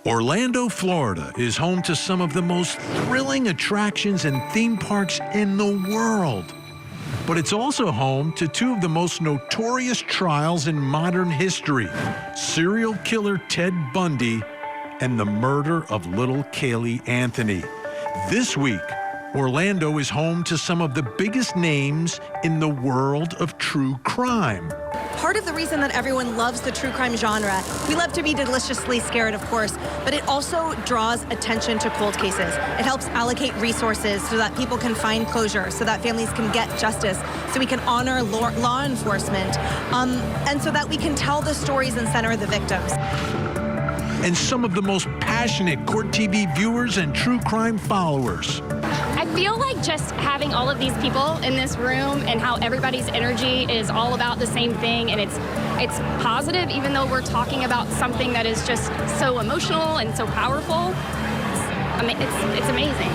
Orlando, Florida is home to some of the most thrilling attractions and theme parks in the world. But it's also home to two of the most notorious trials in modern history: serial killer Ted Bundy and the murder of little Caylee Anthony. This week, Orlando is home to some of the biggest names in the world of true crime. Part of the reason that everyone loves the true crime genre, we love to be deliciously scared, of course, but it also draws attention to cold cases. It helps allocate resources so that people can find closure, so that families can get justice, so we can honor law enforcement, and so that we can tell the stories and center the victims. And some of the most passionate Court TV viewers and true crime followers. I feel like just having all of these people in this room and how everybody's energy is all about the same thing, and it's positive, even though we're talking about something that is just so emotional and so powerful. It's amazing.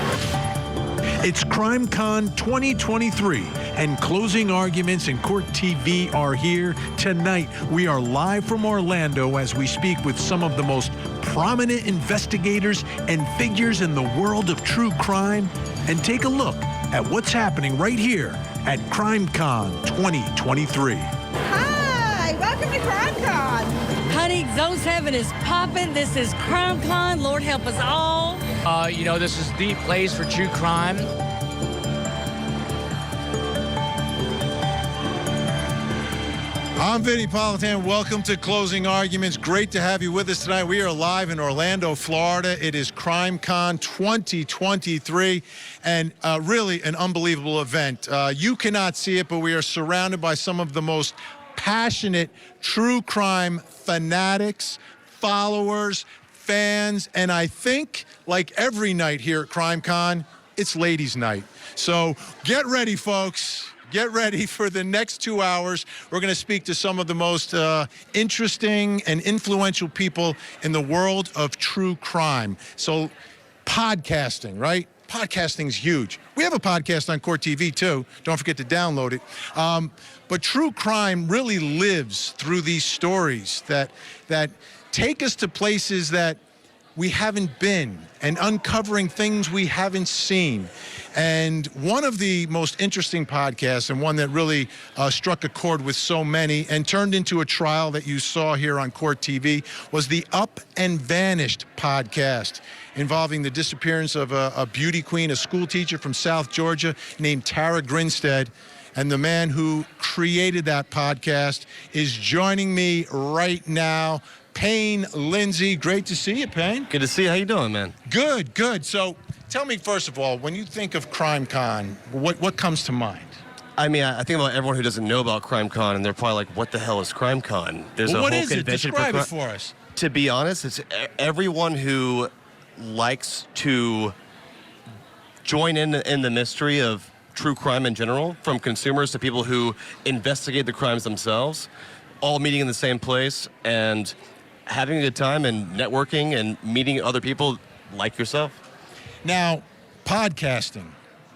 It's CrimeCon 2023, and closing arguments in Court TV are here. Tonight, we are live from Orlando as we speak with some of the most prominent investigators and figures in the world of true crime, and take a look at what's happening right here at CrimeCon 2023. Hi, welcome to CrimeCon. Honey, Zone 7 is popping. This is CrimeCon. Lord help us all. This is the place for true crime. I'm Vinnie, Politan. Welcome to Closing Arguments. Great to have you with us tonight. We are live in Orlando, Florida. It is CrimeCon 2023, and really an unbelievable event. You cannot see it, but we are surrounded by some of the most passionate true crime fanatics, followers, fans, and I think, like every night here at CrimeCon, it's ladies' night. So get ready, folks. Get ready for the next 2 hours. We're going to speak to some of the most interesting and influential people in the world of true crime. So podcasting, right? Podcasting's huge. We have a podcast on Court TV, too. Don't forget to download it. But true crime really lives through these stories that take us to places that we haven't been and uncovering things we haven't seen. And one of the most interesting podcasts, and one that really struck a chord with so many and turned into a trial that you saw here on Court TV, was the Up and Vanished podcast, involving the disappearance of a beauty queen, a school teacher from South Georgia named Tara Grinstead. And the man who created that podcast is joining me right now, Payne Lindsay. Great to see you, Payne. Good to see you. How you doing, man? Good, good. So tell me, first of all, when you think of CrimeCon, what comes to mind? I mean, I think about everyone who doesn't know about CrimeCon, and they're probably like, what the hell is CrimeCon? There's What a whole is it? convention Describe it for us. To be honest, it's everyone who likes to join in the mystery of true crime in general, from consumers to people who investigate the crimes themselves, all meeting in the same place and having a good time and networking and meeting other people like yourself. Now, podcasting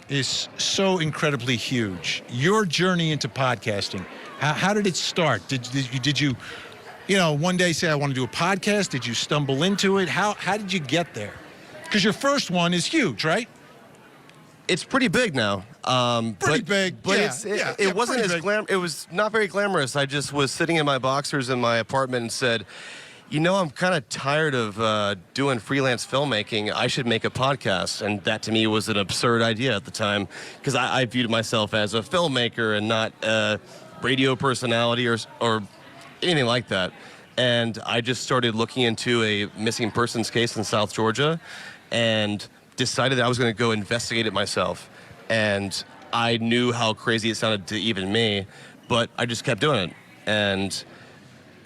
is so incredibly huge. Your journey into podcasting, how did it start? Did you one day say, I want to do a podcast? Did you stumble into it? How did you get there? Because your first one is huge, right? It's pretty big now. Pretty big, but yeah, it wasn't pretty as big. It was not very glamorous. I just was sitting in my boxers in my apartment and said, I'm kind of tired of doing freelance filmmaking. I should make a podcast. And that to me was an absurd idea at the time, because I viewed myself as a filmmaker and not a radio personality or anything like that. And I just started looking into a missing persons case in South Georgia and decided that I was going to go investigate it myself. And I knew how crazy it sounded to even me, but I just kept doing it. And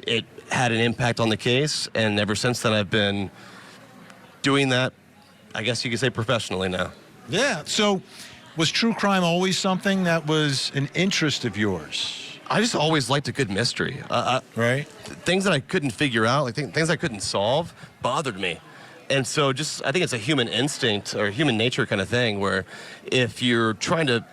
it had an impact on the case, and ever since then I've been doing that, I guess you could say, professionally now. Yeah, so was true crime always something that was an interest of yours? I just always liked a good mystery. Right. Things that I couldn't figure out, like things I couldn't solve, bothered me. And so I think it's a human instinct or human nature kind of thing, where if you're trying to,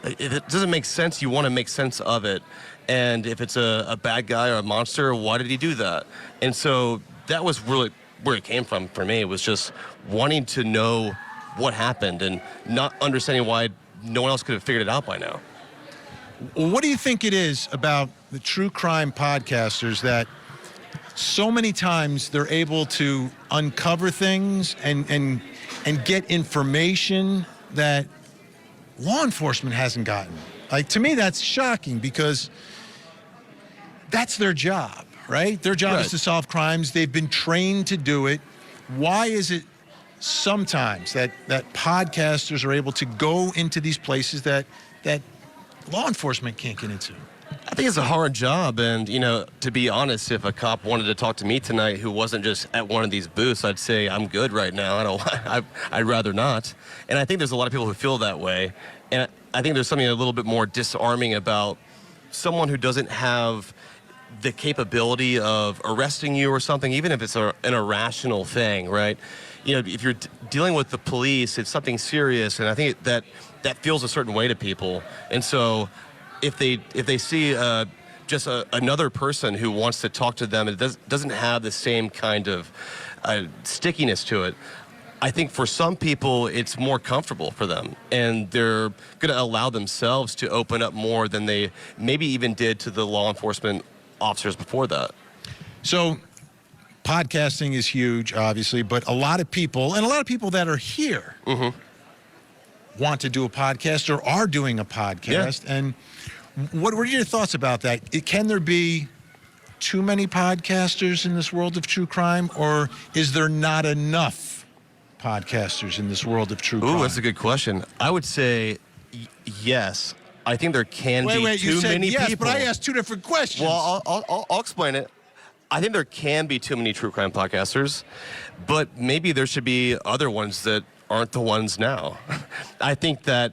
if it doesn't make sense, you want to make sense of it. And if it's a bad guy or a monster, why did he do that? And so that was really where it came from for me. It was just wanting to know what happened and not understanding why no one else could have figured it out by now. What do you think it is about the true crime podcasters that so many times they're able to uncover things and get information that law enforcement hasn't gotten? Like, to me, that's shocking because that's their job, right? Their job is to solve crimes. They've been trained to do it. Why is it sometimes that podcasters are able to go into these places that law enforcement can't get into? I think it's a hard job, and to be honest, if a cop wanted to talk to me tonight who wasn't just at one of these booths, I'd say I'm good right now. I'd rather not. And I think there's a lot of people who feel that way, and I think there's something a little bit more disarming about someone who doesn't have the capability of arresting you or something, even if it's an irrational thing, right? If you're dealing with the police, it's something serious, and I think that feels a certain way to people. And so if they see just another person who wants to talk to them, it doesn't have the same kind of stickiness to it. I think for some people, it's more comfortable for them, and they're going to allow themselves to open up more than they maybe even did to the law enforcement officers before that. So podcasting is huge, obviously, but a lot of people that are here want to do a podcast or are doing a podcast. Yeah. And what are your thoughts about that? Can there be too many podcasters in this world of true crime, or is there not enough podcasters in this world of true crime? Ooh, that's a good question. I would say yes. I think there can be too many yes, people. But I asked two different questions. Well, I'll explain it. I think there can be too many true crime podcasters, but maybe there should be other ones that aren't the ones now. I think that,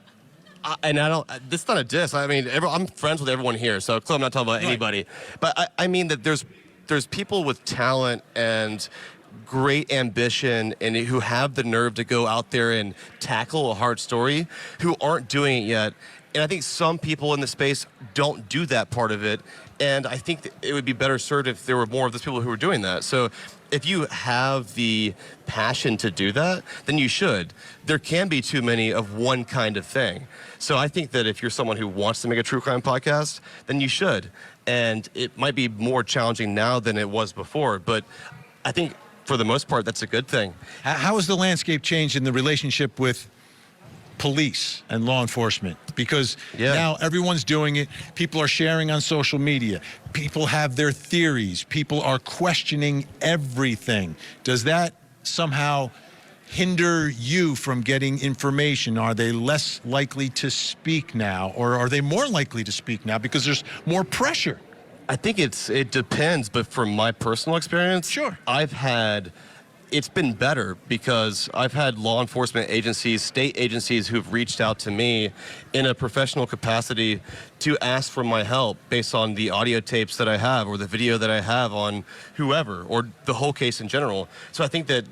and I don't, this is not a diss. I mean, I'm friends with everyone here, so clearly I'm not talking about anybody. But I mean that there's people with talent and great ambition and who have the nerve to go out there and tackle a hard story who aren't doing it yet. And I think some people in the space don't do that part of it. And I think that it would be better served if there were more of those people who were doing that. So if you have the passion to do that, then you should. There can be too many of one kind of thing. So I think that if you're someone who wants to make a true crime podcast, then you should. And it might be more challenging now than it was before. But I think for the most part, that's a good thing. How has the landscape changed in the relationship with police and law enforcement? Because now everyone's doing it. People are sharing on social media. People have their theories. People are questioning everything. Does that somehow hinder you from getting information? Are they less likely to speak now, or are they more likely to speak now because there's more pressure? I think it depends, but from my personal experience, sure, it's been better because I've had law enforcement agencies, state agencies who've reached out to me in a professional capacity to ask for my help based on the audio tapes that I have or the video that I have on whoever or the whole case in general. So I think that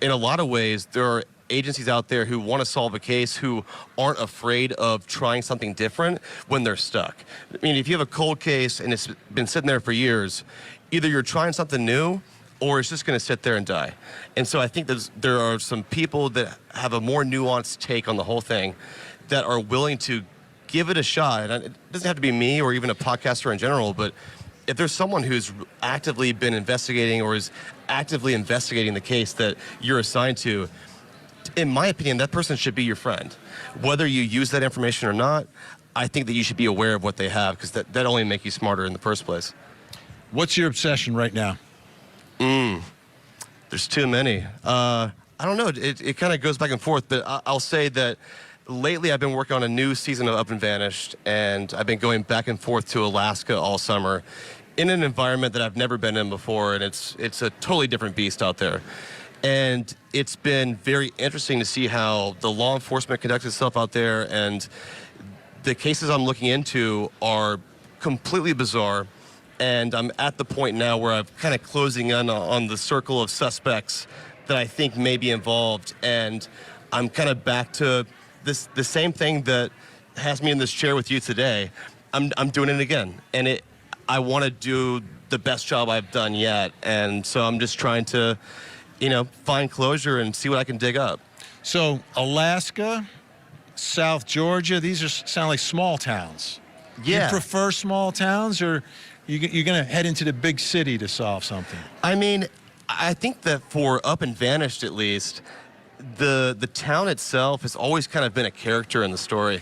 in a lot of ways, there are agencies out there who want to solve a case who aren't afraid of trying something different when they're stuck. I mean, if you have a cold case and it's been sitting there for years, either you're trying something new or it's just going to sit there and die. And so I think there are some people that have a more nuanced take on the whole thing that are willing to give it a shot. And it doesn't have to be me or even a podcaster in general, but if there's someone who's actively been investigating or is actively investigating the case that you're assigned to, in my opinion, that person should be your friend. Whether you use that information or not, I think that you should be aware of what they have because that only make you smarter in the first place. What's your obsession right now? There's too many. I don't know. It kind of goes back and forth, but I'll say that lately I've been working on a new season of Up and Vanished, and I've been going back and forth to Alaska all summer in an environment that I've never been in before, and it's a totally different beast out there. And it's been very interesting to see how the law enforcement conducts itself out there, and the cases I'm looking into are completely bizarre. And I'm at the point now where I'm kind of closing in on the circle of suspects that I think may be involved. And I'm kind of back to the same thing that has me in this chair with you today. I'm doing it again. And I want to do the best job I've done yet. And so I'm just trying to, find closure and see what I can dig up. So Alaska, South Georgia, these sound like small towns. Yeah. You prefer small towns, or you're going to head into the big city to solve something? I mean, I think that for Up and Vanished, at least, the town itself has always kind of been a character in the story.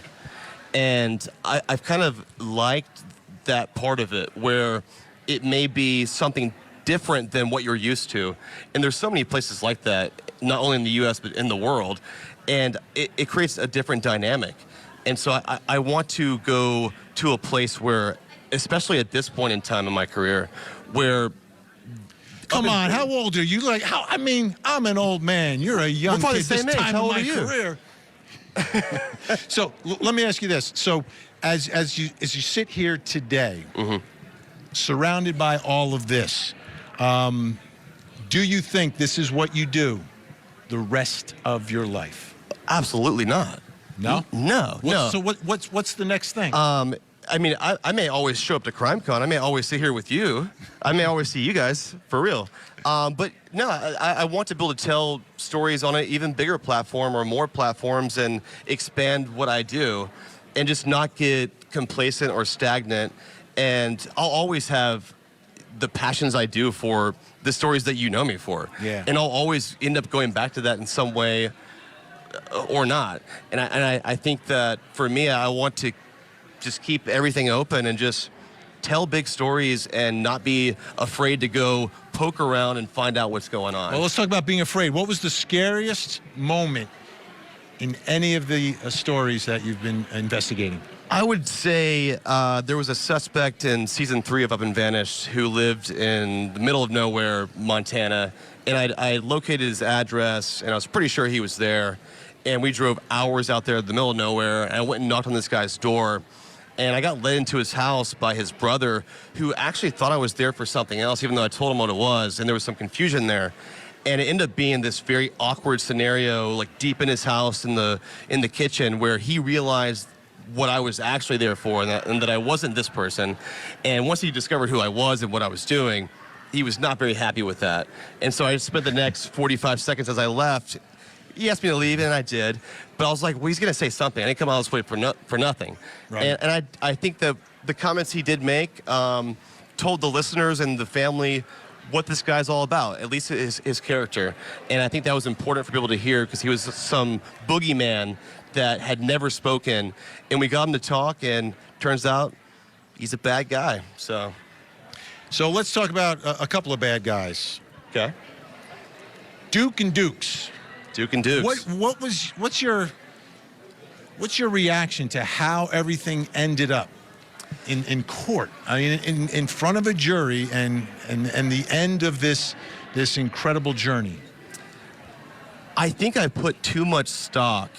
And I've kind of liked that part of it, where it may be something different than what you're used to. And there's so many places like that, not only in the U.S., but in the world. And it creates a different dynamic. And so I want to go to a place where, especially at this point in time in my career, where... Come on, how old are you? I'm an old man. You're a young probably kid the same this age. time How of old my are you? career. So let me ask you this. So as you sit here today, surrounded by all of this, do you think this is what you do the rest of your life? Absolutely not. No? No. So what's the next thing? I mean, I may always show up to CrimeCon. I may always sit here with you. I may always see you guys, for real. But no, I want to be able to tell stories on an even bigger platform or more platforms and expand what I do and just not get complacent or stagnant. And I'll always have the passions I do for the stories that you know me for. Yeah. And I'll always end up going back to that in some way or not. And I think that for me, I want to just keep everything open and just tell big stories and not be afraid to go poke around and find out what's going on. Well, let's talk about being afraid. What was the scariest moment in any of the stories that you've been investigating? I would say there was a suspect in season 3 of Up and Vanished who lived in the middle of nowhere, Montana, and I located his address, and I was pretty sure he was there. And we drove hours out there in the middle of nowhere, and I went and knocked on this guy's door. And I got led into his house by his brother, who actually thought I was there for something else, even though I told him what it was, and there was some confusion there. And it ended up being this very awkward scenario, like deep in his house in the kitchen, where he realized what I was actually there for and that I wasn't this person. And once he discovered who I was and what I was doing, he was not very happy with that. And so I spent the next 45 seconds as I left. He asked me to leave, and I did. But I was like, well, he's going to say something. I didn't come out this way for nothing. Right. And I think that the comments he did make told the listeners and the family what this guy's all about, at least his character. And I think that was important for people to hear, because he was some boogeyman that had never spoken. And we got him to talk, and turns out he's a bad guy. So let's talk about a couple of bad guys. Okay. Duke and Dukes. Duke and Dukes. What's your reaction to how everything ended up in court? I mean, in front of a jury, and the end of this incredible journey. I think I put too much stock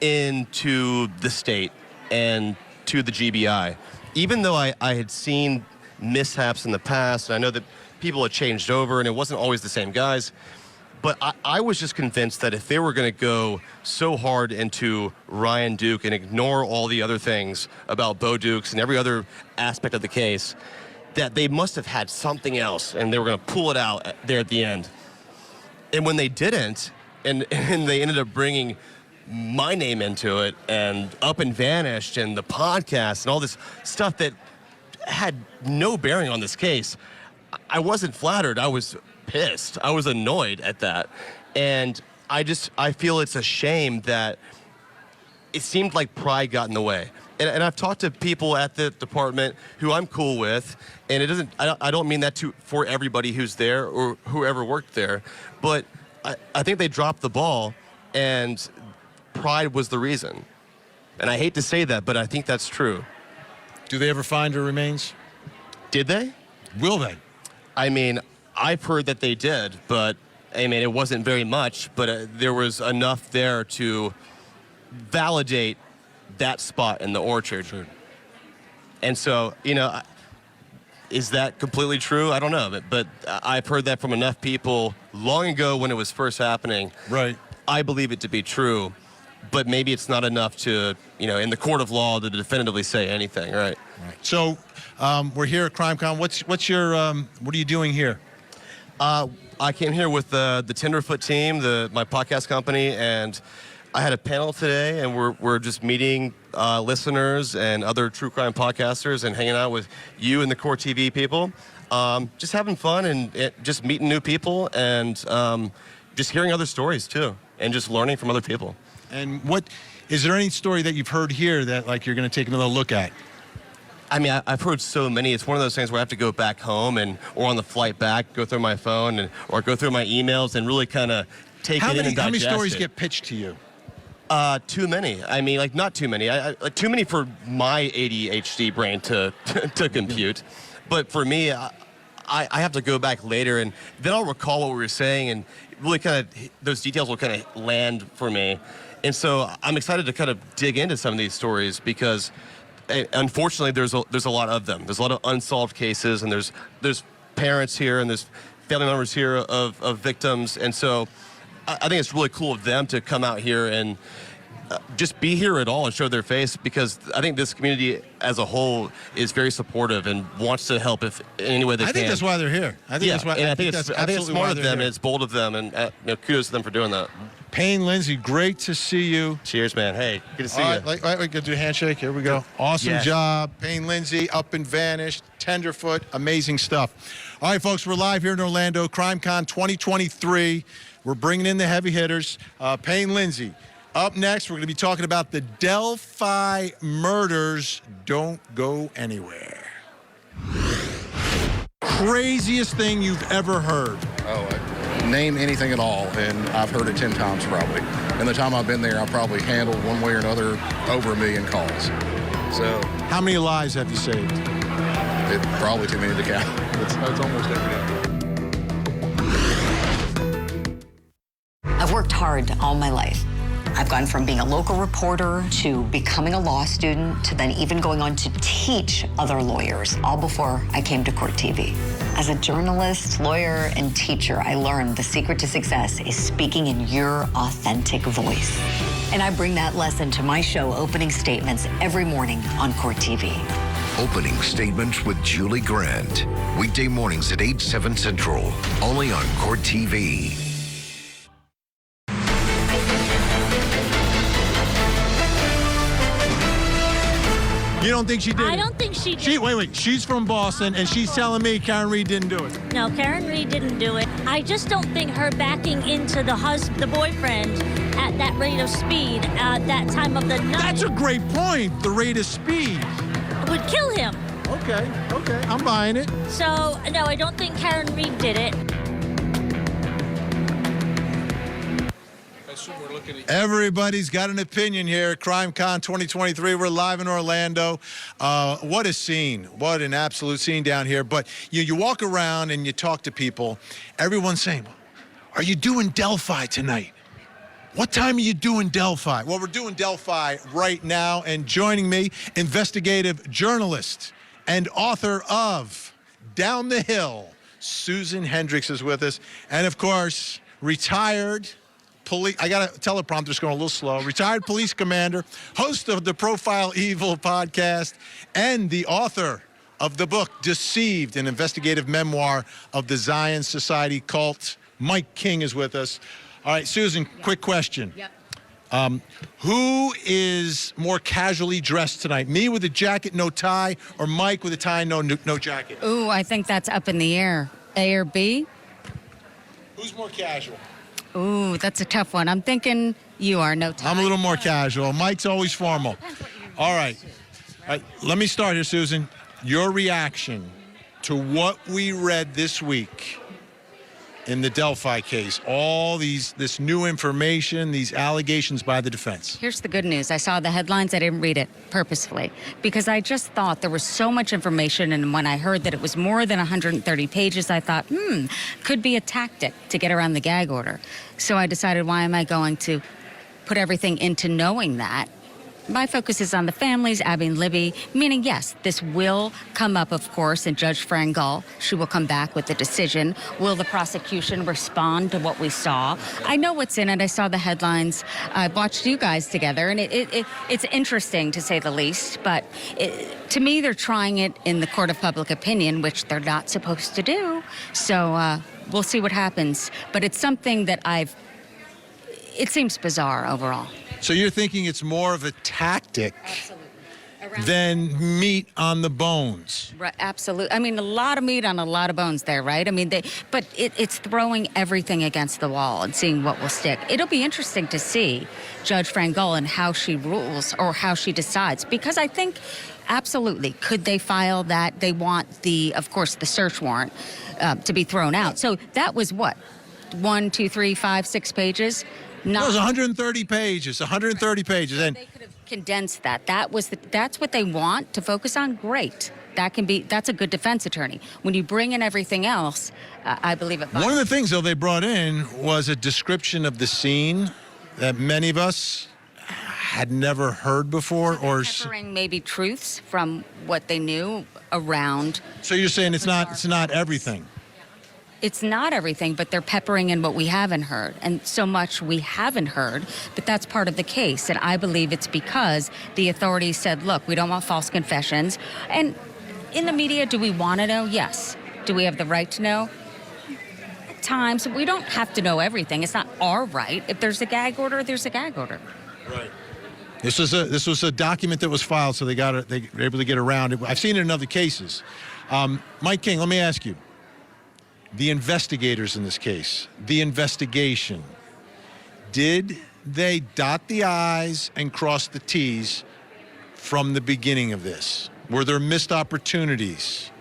into the state and to the GBI. Even though I had seen mishaps in the past, and I know that people had changed over and it wasn't always the same guys, but I was just convinced that if they were going to go so hard into Ryan Duke and ignore all the other things about Bo Dukes and every other aspect of the case, that they must have had something else, and they were going to pull it out there at the end. And when they didn't, and they ended up bringing my name into it, and Up and Vanished, and the podcast, and all this stuff that had no bearing on this case, I wasn't flattered. I was pissed. I was annoyed at that. And I feel it's a shame that it seemed like pride got in the way. And I've talked to people at the department who I'm cool with, and it doesn't. I don't mean that for everybody who's there or whoever worked there, but I think they dropped the ball, and pride was the reason. And I hate to say that, but I think that's true. Do they ever find her remains? Did they? Will they? I mean, I've heard that they did, but I mean, it wasn't very much, but there was enough there to validate that spot in the orchard. Sure. And so, is that completely true? I don't know, but I've heard that from enough people long ago when it was first happening. Right. I believe it to be true, but maybe it's not enough to, in the court of law to definitively say anything, right? Right. So we're here at CrimeCon. What's your what are you doing here? I came here with the Tenderfoot team, my podcast company, and I had a panel today, and we're just meeting listeners and other true crime podcasters and hanging out with you and the Core TV people. Just having fun and just meeting new people and just hearing other stories too, and just learning from other people. And is there any story that you've heard here that like you're going to take another look at? I mean, I've heard so many. It's one of those things where I have to go back home or on the flight back, go through my phone or go through my emails and really kind of take it in and digest it. How many stories get pitched to you? Too many. I mean, like not too many. Too many for my ADHD brain to compute. But for me, I have to go back later and then I'll recall what we were saying and really kind of those details will kind of land for me. And so I'm excited to kind of dig into some of these stories because unfortunately there's a lot of them. There's a lot of unsolved cases and there's parents here and there's family members here of victims. And so I think it's really cool of them to come out here and just be here at all and show their face because I think this community as a whole is very supportive and wants to help if in any way they can. I think that's why they're here. I think it's smart of them and it's bold of them and kudos to them for doing that. Payne Lindsay, great to see you. Cheers, man. Hey, good to see you. All right, we can do a handshake. Here we go. Awesome job. Payne Lindsay, up and vanished. Tenderfoot, amazing stuff. All right, folks, we're live here in Orlando, CrimeCon 2023. We're bringing in the heavy hitters. Payne Lindsay. Up next, we're going to be talking about the Delphi murders. Don't go anywhere. Craziest thing you've ever heard? Name anything at all, and I've heard it 10 times probably. In the time I've been there, I've probably handled one way or another over 1 million calls. So, how many lives have you saved? It's probably too many to count. It's almost every day. I've worked hard all my life. I've gone from being a local reporter to becoming a law student to then even going on to teach other lawyers, all before I came to Court TV. As a journalist, lawyer, and teacher, I learned the secret to success is speaking in your authentic voice. And I bring that lesson to my show, Opening Statements, every morning on Court TV. Opening Statements with Julie Grant. Weekday mornings at 8, 7 Central, only on Court TV. You don't think she did it? I don't think she did. Wait. She's from Boston, and she's telling me Karen Reed didn't do it. No, Karen Reed didn't do it. I just don't think her backing into the boyfriend at that rate of speed at that time of the night. That's a great point. The rate of speed would kill him. Okay. I'm buying it. So, no, I don't think Karen Reed did it. Everybody's got an opinion here at CrimeCon 2023. We're live in Orlando. What a scene. What an absolute scene down here. But you walk around and you talk to people. Everyone's saying, are you doing Delphi tonight? What time are you doing Delphi? Well, we're doing Delphi right now. And joining me, investigative journalist and author of Down the Hill, Susan Hendricks is with us. And, of course, retired police, I got a teleprompter's going a little slow. Retired police commander, host of the Profile Evil podcast, and the author of the book Deceived, an investigative memoir of the Zion Society cult. Mike King is with us. All right, Susan, quick question. Yep. Who is more casually dressed tonight? Me with a jacket, no tie, or Mike with a tie, no jacket? Ooh, I think that's up in the air. A or B? Who's more casual? Ooh, that's a tough one. I'm thinking you are, no tie. I'm a little more casual. Mike's always formal. All right. Let me start here, Susan. Your reaction to what we read this week in the Delphi case, all this new information, these allegations by the defense. Here's the good news. I saw the headlines. I didn't read it purposefully because I just thought there was so much information. And when I heard that it was more than 130 pages, I thought, could be a tactic to get around the gag order. So I decided, why am I going to put everything into knowing that My focus is on the families, Abby and Libby, meaning, yes, this will come up, of course, and Judge Frangel, she will come back with a decision. Will the prosecution respond to what we saw? I know what's in it. I saw the headlines. I watched you guys together, and it's interesting, to say the least. But to me, they're trying it in the court of public opinion, which they're not supposed to do. So we'll see what happens. But it's something that it seems bizarre overall. So you're thinking it's more of a tactic than meat on the bones? Right, absolutely. I mean, a lot of meat on a lot of bones there, right? I mean, but it's throwing everything against the wall and seeing what will stick. It'll be interesting to see Judge Frangel and how she rules or how she decides, because I think absolutely, could they file that? They want of course, the search warrant to be thrown out. So that was what? 1, 2, 3, 5, 6 pages? It was 130 pages, 130 pages. And they could have condensed that. That's what they want to focus on. Great. That's a good defense attorney. When you bring in everything else, I believe it. One of the things, though, they brought in was a description of the scene that many of us had never heard before, or peppering maybe truths from what they knew around. So you're saying it's not everything? It's not everything, but they're peppering in what we haven't heard. And so much we haven't heard, but that's part of the case. And I believe it's because the authorities said, look, we don't want false confessions. And in the media, do we want to know? Yes. Do we have the right to know? At times, we don't have to know everything. It's not our right. If there's a gag order, there's a gag order. Right. This was a document that was filed, so they were able to get around it. I've seen it in other cases. Mike King, let me ask you. The investigators in this case, the investigation, did they dot the I's and cross the T's from the beginning of this? Were there missed opportunities?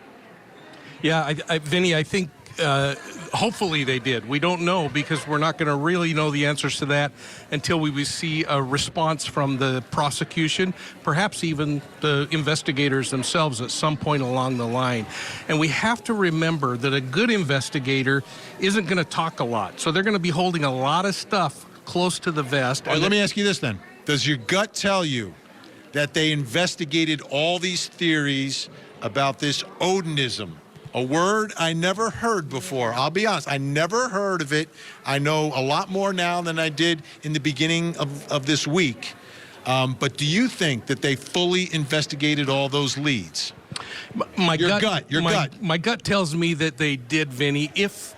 Yeah, Vinnie, I think hopefully they did. We don't know, because we're not going to really know the answers to that until we see a response from the prosecution, perhaps even the investigators themselves at some point along the line. And we have to remember that a good investigator isn't going to talk a lot. So they're going to be holding a lot of stuff close to the vest. Let me ask you this then. Does your gut tell you that they investigated all these theories about this Odinism? A word I never heard before. I'll be honest, I never heard of it. I know a lot more now than I did in the beginning of this week. But do you think that they fully investigated all those leads? My gut tells me that they did, Vinnie, if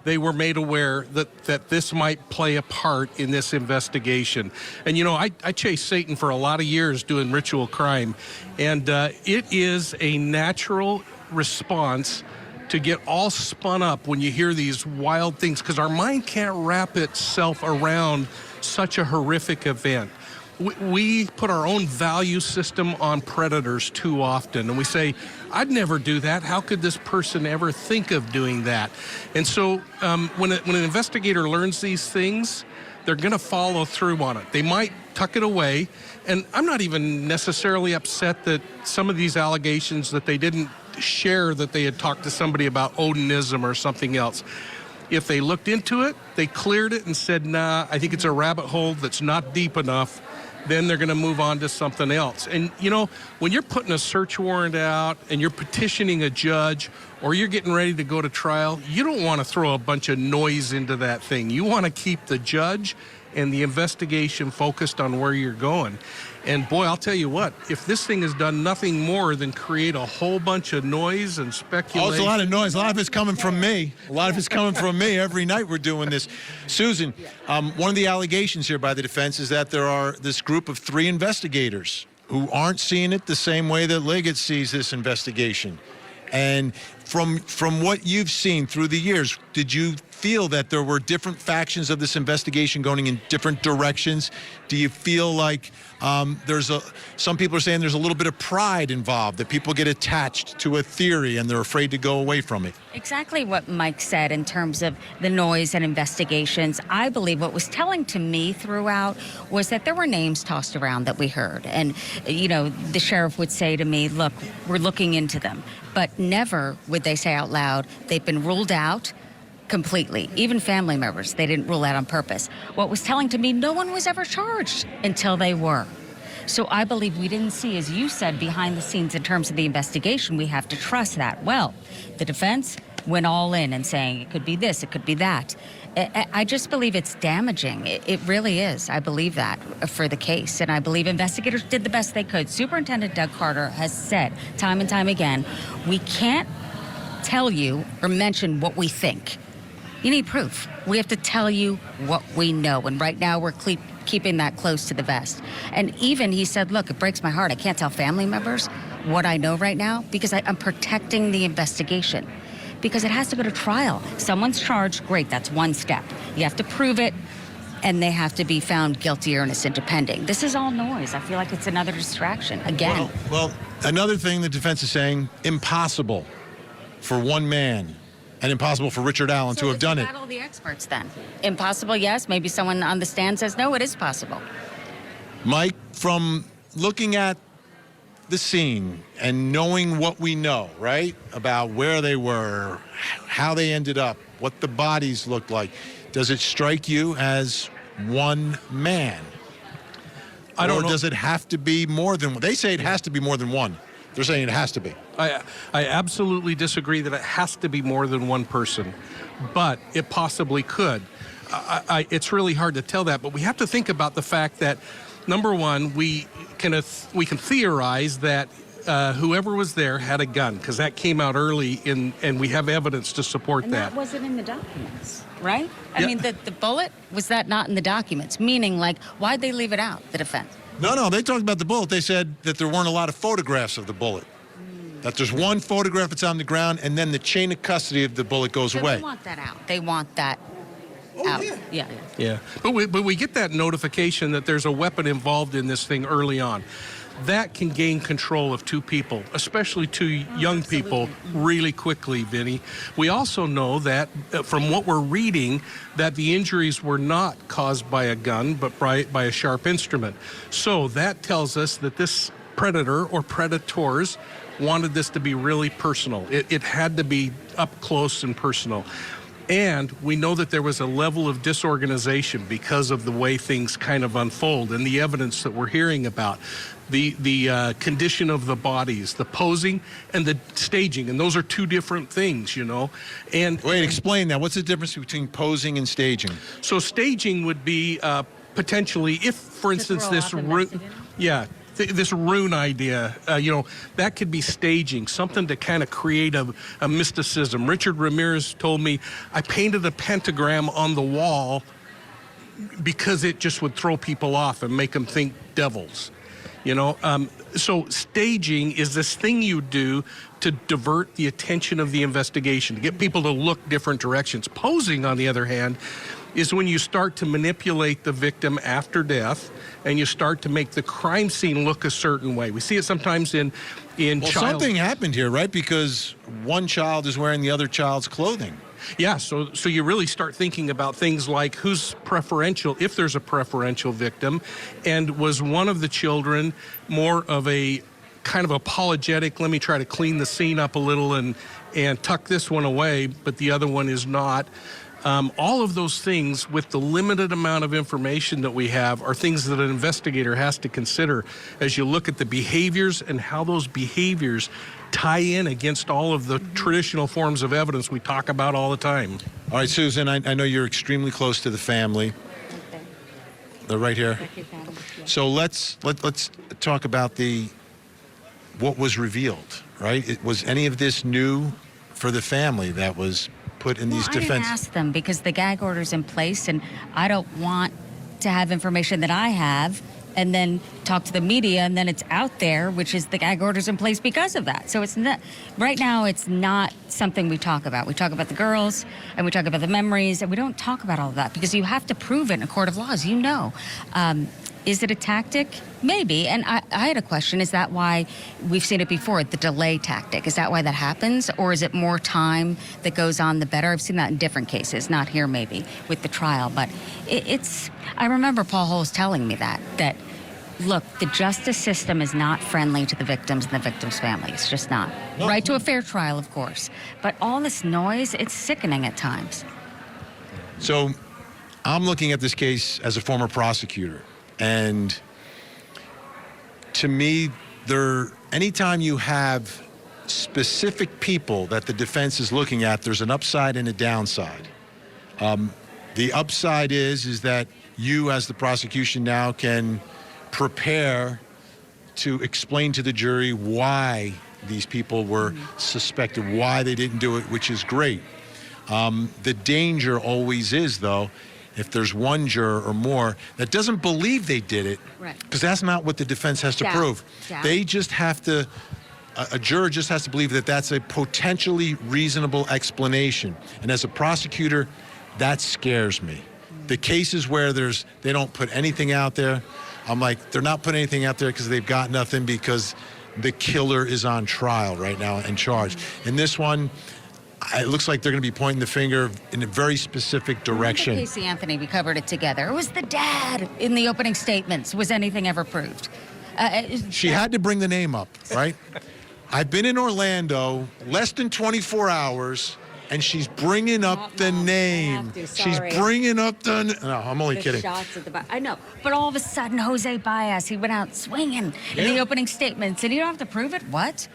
they were made aware that this might play a part in this investigation. And, you know, I chased Satan for a lot of years doing ritual crime, and it is a natural response to get all spun up when you hear these wild things, because our mind can't wrap itself around such a horrific event. We put our own value system on predators too often, and we say, I'd never do that. How could this person ever think of doing that? And so when an investigator learns these things, they're going to follow through on it. They might tuck it away, and I'm not even necessarily upset that some of these allegations that they didn't share that they had talked to somebody about Odinism or something else. If they looked into it, they cleared it and said, nah, I think it's a rabbit hole that's not deep enough, then they're going to move on to something else. And, you know, when you're putting a search warrant out and you're petitioning a judge or you're getting ready to go to trial, you don't want to throw a bunch of noise into that thing. You want to keep the judge and the investigation focused on where you're going. And boy, I'll tell you what, if this thing has done nothing more than create a whole bunch of noise and speculation. Oh, it's a lot of noise. A lot of it's coming from me. A lot of it's coming from me. Every night we're doing this. Susan, one of the allegations here by the defense is that there are this group of 3 investigators who aren't seeing it the same way that Liggett sees this investigation. And from what you've seen through the years, did you feel that there were different factions of this investigation going in different directions? Do you feel like some people are saying there's a little bit of pride involved, that people get attached to a theory and they're afraid to go away from it? Exactly what Mike said in terms of the noise and investigations. I believe what was telling to me throughout was that there were names tossed around that we heard. And, you know, the sheriff would say to me, look, we're looking into them. But never would they say out loud, they've been ruled out completely. Even family members, they didn't rule out on purpose. What was telling to me, no one was ever charged until they were. So I believe we didn't see, as you said, behind the scenes in terms of the investigation. We have to trust that. Well, the defense went all in and saying it could be this, it could be that. I just believe it's damaging. It really is. I believe that for the case. And I believe investigators did the best they could. Superintendent Doug Carter has said time and time again, we can't tell you or mention what we think. You need proof. We have to tell you what we know. And right now we're keeping that close to the vest. And even he said, look, it breaks my heart. I can't tell family members what I know right now because I'm protecting the investigation. Because it has to go to trial. Someone's charged, great, that's one step. You have to prove it, and they have to be found guilty or innocent, depending. This is all noise. I feel like it's another distraction, again. Well, another thing the defense is saying, impossible for one man and impossible for Richard Allen to have done it. Battle the experts, then. Impossible, yes. Maybe someone on the stand says, no, it is possible. Mike, from looking at the scene and knowing what we know, right, about where they were, how they ended up, what the bodies looked like, does it strike you as one man? I don't know. Or does it have to be more than one? They say it has to be more than one. They're saying it has to be. I absolutely disagree that it has to be more than one person, but it possibly could. It's really hard to tell that, but we have to think about the fact that, number one, we can theorize that whoever was there had a gun, because that came out early, and we have evidence to support and that wasn't in the documents, right? I mean, the bullet, was that not in the documents? Meaning, like, why'd they leave it out, the defense? No, they talked about the bullet. They said that there weren't a lot of photographs of the bullet. That there's one photograph that's on the ground, and then the chain of custody of the bullet goes away. They want that out. They want that out. Yeah. But we get that notification that there's a weapon involved in this thing early on. That can gain control of two people, especially two young people, really quickly, Vinnie. We also know that from what we're reading, that the injuries were not caused by a gun, but by a sharp instrument. So that tells us that this predator or predators wanted this to be really personal. It had to be up close and personal. And we know that there was a level of disorganization because of the way things kind of unfold and the evidence that we're hearing about. The condition of the bodies, the posing and the staging, and those are two different things, you know. And wait, explain that. What's the difference between posing and staging? So staging would be potentially, if, for instance, this rune idea, that could be staging, something to kind of create a mysticism. Richard Ramirez told me, I painted a pentagram on the wall because it just would throw people off and make them think devils. So staging is this thing you do to divert the attention of the investigation, to get people to look different directions. Posing, on the other hand, is when you start to manipulate the victim after death and you start to make the crime scene look a certain way. We see it sometimes in something happened here, right? Because one child is wearing the other child's clothing. Yeah, so you really start thinking about things like who's preferential, if there's a preferential victim, and was one of the children more of a kind of apologetic, let me try to clean the scene up a little and tuck this one away, but the other one is not. All of those things, with the limited amount of information that we have, are things that an investigator has to consider as you look at the behaviors and how those behaviors tie in against all of the traditional forms of evidence we talk about all the time. All right, Susan, I know you're extremely close to the family. They're right here. So let's talk about what was revealed, right? Was any of this new for the family that was put in these defense? I didn't ask them because the gag order's in place, and I don't want to have information that I have and then talk to the media, and then it's out there, which is the gag order's in place because of that. So it's not, right now, it's not something we talk about. We talk about the girls, and we talk about the memories, and we don't talk about all of that because you have to prove it in a court of law, as you know. Is it a tactic? Maybe. And I had a question. Is that why we've seen it before, the delay tactic? Is that why that happens? Or is it more time that goes on, the better? I've seen that in different cases, not here maybe with the trial. But I remember Paul Holes telling me that look, the justice system is not friendly to the victims and the victims' families. It's just not. No. Right to a fair trial, of course. But all this noise, it's sickening at times. So I'm looking at this case as a former prosecutor. And to me, anytime you have specific people that the defense is looking at, there's an upside and a downside. The upside is that you, as the prosecution now, can prepare to explain to the jury why these people were suspected, why they didn't do it, which is great. The danger always is, though, if there's one juror or more that doesn't believe they did it, because that's not what the defense has to prove. They just have to, a juror just has to believe that that's a potentially reasonable explanation. And as a prosecutor, that scares me. The cases where they don't put anything out there, I'm like, they're not putting anything out there because they've got nothing, because the killer is on trial right now and charged. In this one, it looks like they're going to be pointing the finger in a very specific direction. Casey Anthony, we covered it together. It was the dad in the opening statements. Was anything ever proved? She had to bring the name up, right? I've been in Orlando less than 24 hours, and she's bringing up the name. She's bringing up the... No, I'm only kidding. Shots at the I know. But all of a sudden, Jose Baez, he went out swinging in the opening statements, and you don't have to prove it? What?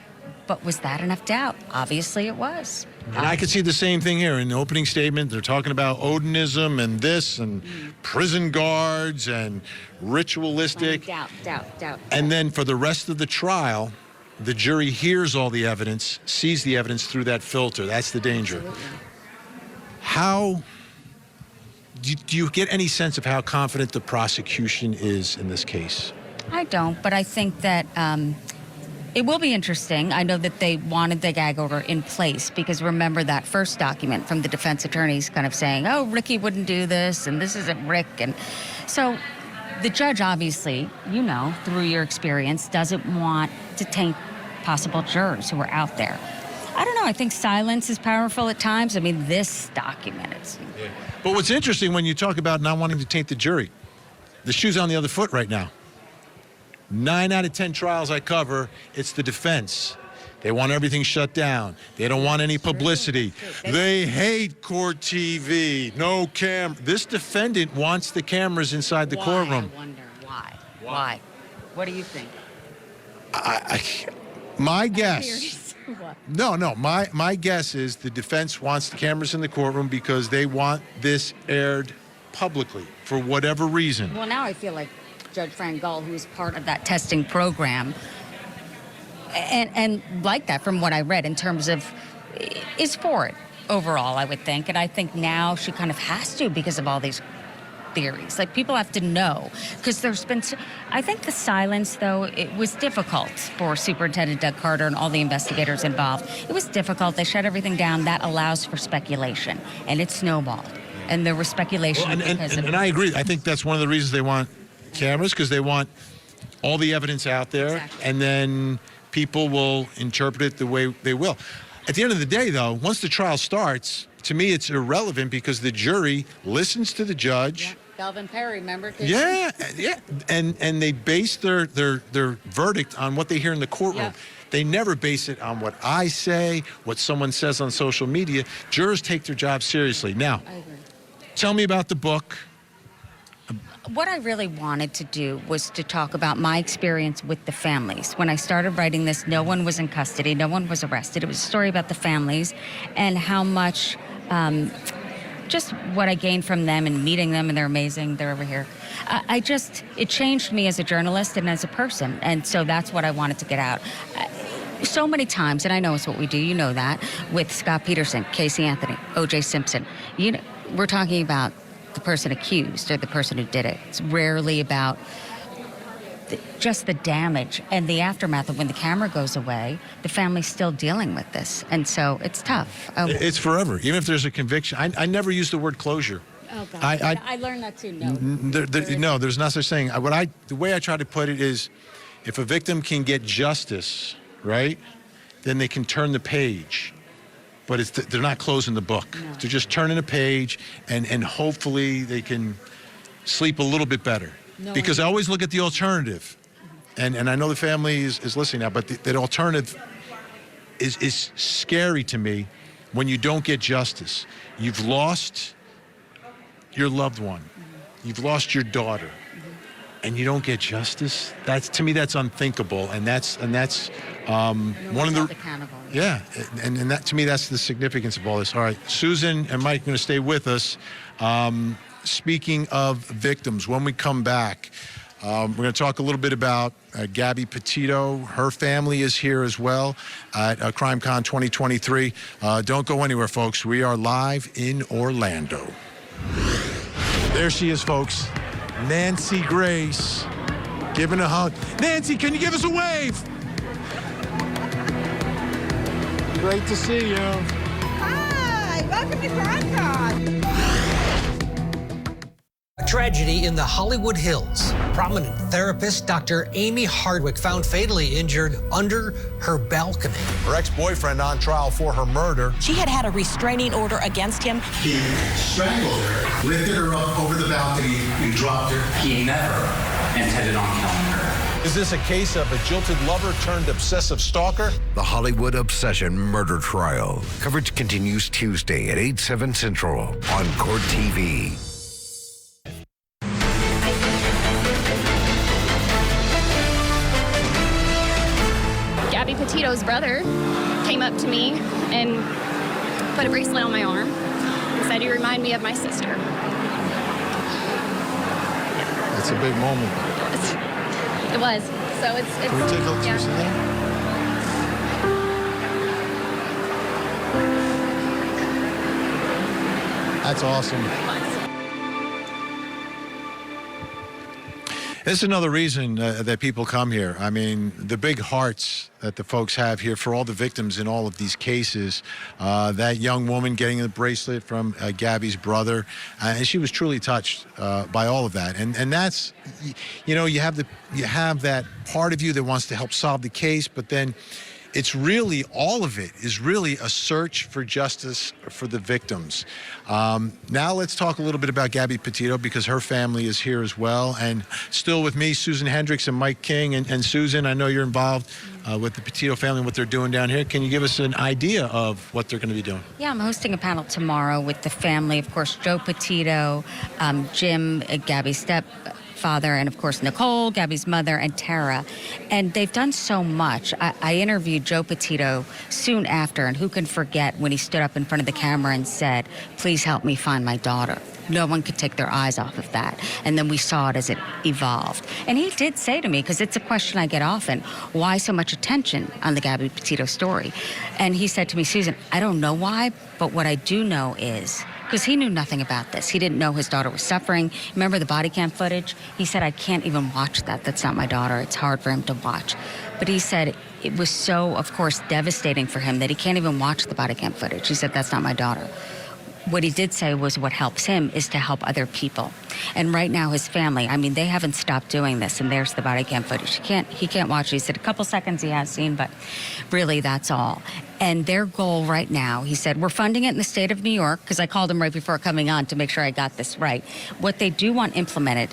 But was that enough doubt? Obviously it was. And I could see the same thing here in the opening statement. They're talking about Odinism and this and prison guards and ritualistic. Doubt. And then for the rest of the trial, the jury hears all the evidence, sees the evidence through that filter. That's the danger. Absolutely. How do you get any sense of how confident the prosecution is in this case? I don't, but I think that it will be interesting. I know that they wanted the gag order in place because remember that first document from the defense attorneys kind of saying, oh, Ricky wouldn't do this and this isn't Rick. And so the judge obviously, through your experience, doesn't want to taint possible jurors who are out there. I don't know. I think silence is powerful at times. I mean, this document is... Yeah. But what's interesting when you talk about not wanting to taint the jury, the shoe's on the other foot right now. 9 out of 10 trials I cover, it's the defense. They want everything shut down. They don't want any publicity. They hate court TV, no camera. This defendant wants the cameras inside the courtroom. I wonder why. What do you think? My guess. No. My guess is the defense wants the cameras in the courtroom because they want this aired publicly for whatever reason. Well, now I feel like Judge Frank Gall, who's part of that testing program, and like that from what I read in terms of, is for it overall, I would think. And I think now she kind of has to because of all these theories. Like, people have to know, because there's been, I think the silence, though, it was difficult for Superintendent Doug Carter and all the investigators involved. It was difficult. They shut everything down. That allows for speculation, and it snowballed. And there was speculation. And I agree. I think that's one of the reasons they want cameras, because they want all the evidence out there, and then people will interpret it the way they will. At the end of the day, though, once the trial starts, to me it's irrelevant because the jury listens to the judge. Yeah. Delvin Perry, remember? Yeah, and they base their verdict on what they hear in the courtroom. Yeah. They never base it on what I say, what someone says on social media. Jurors take their job seriously. Now, I agree. Tell me about the book. What I really wanted to do was to talk about my experience with the families. When I started writing this, no one was in custody, no one was arrested. It was a story about the families and how much, just what I gained from them and meeting them, and they're amazing, they're over here. It changed me as a journalist and as a person, and so that's what I wanted to get out. So many times, and I know it's what we do, you know that, with Scott Peterson, Casey Anthony, O.J. Simpson, we're talking about the person accused or the person who did it. It's rarely about just the damage and the aftermath of when the camera goes away. The family's still dealing with this, and so it's tough. It's forever, even if there's a conviction. I never use the word closure. Oh, God. I learned that too. No, there's no such thing. The way I try to put it is, if a victim can get justice, right, then they can turn the page. But they're not closing the book. No. They're just turning a page, and hopefully they can sleep a little bit better. No, because I always look at the alternative. And I know the family is listening now, but the alternative is scary to me when you don't get justice. You've lost your loved one. Mm-hmm. You've lost your daughter. Mm-hmm. and you don't get justice. That's, to me, that's unthinkable, and that's one of the accountable. yeah, and that, to me, that's the significance of all this. All right, Susan and Mike are going to stay with us. Speaking of victims, when we come back, we're going to talk a little bit about Gabby Petito. Her family is here as well at CrimeCon 2023. Don't go anywhere, folks. We are live in Orlando. There she is, folks. Nancy Grace giving a hug. Nancy, can you give us a wave? Great to see you. Hi, welcome to CrimeCon. A tragedy in the Hollywood Hills. Prominent therapist Dr. Amy Hardwick found fatally injured under her balcony. Her ex-boyfriend on trial for her murder. She had had a restraining order against him. He strangled her, lifted her up over the balcony, and dropped her. He never intended on killing her. Is this a case of a jilted lover turned obsessive stalker? The Hollywood Obsession Murder Trial. Coverage continues Tuesday at 8/7 Central on Court TV. Gabby Petito's brother came up to me and put a bracelet on my arm and said, "You remind me of my sister." That's a big moment. It was. So it's Can we take a look at that? That's awesome. This is another reason that people come here. I mean, the big hearts that the folks have here for all the victims in all of these cases. That young woman getting the bracelet from Gabby's brother, and she was truly touched by all of that. And that's, you know, you have that part of you that wants to help solve the case, but then it's really, all of it is really a search for justice for the victims. Now let's talk a little bit about Gabby Petito, because her family is here as well. And still with me, Susan Hendricks and Mike King. And Susan, I know you're involved with the Petito family and what they're doing down here. Can you give us an idea of what they're going to be doing? Yeah, I'm hosting a panel tomorrow with the family. Of course, Joe Petito, Jim, Gabby's stepfather, and of course Nicole, Gabby's mother, and Tara. And they've done so much. I interviewed Joe Petito soon after, and who can forget when he stood up in front of the camera and said, "Please help me find my daughter." No one could take their eyes off of that. And then we saw it as it evolved. And he did say to me, because it's a question I get often, why so much attention on the Gabby Petito story? And he said to me, "Susan, I don't know why, but what I do know is," because he knew nothing about this. He didn't know his daughter was suffering. Remember the body cam footage? He said, "I can't even watch that. That's not my daughter. It's hard for him to watch." But he said it was so, of course, devastating for him that he can't even watch the body cam footage. He said, "That's not my daughter." What he did say was what helps him is to help other people. And right now his family, I mean, they haven't stopped doing this, and there's the body cam footage. He can't watch it. He said a couple seconds he has seen, but really that's all. And their goal right now, he said, we're funding it in the state of New York, because I called him right before coming on to make sure I got this right. What they do want implemented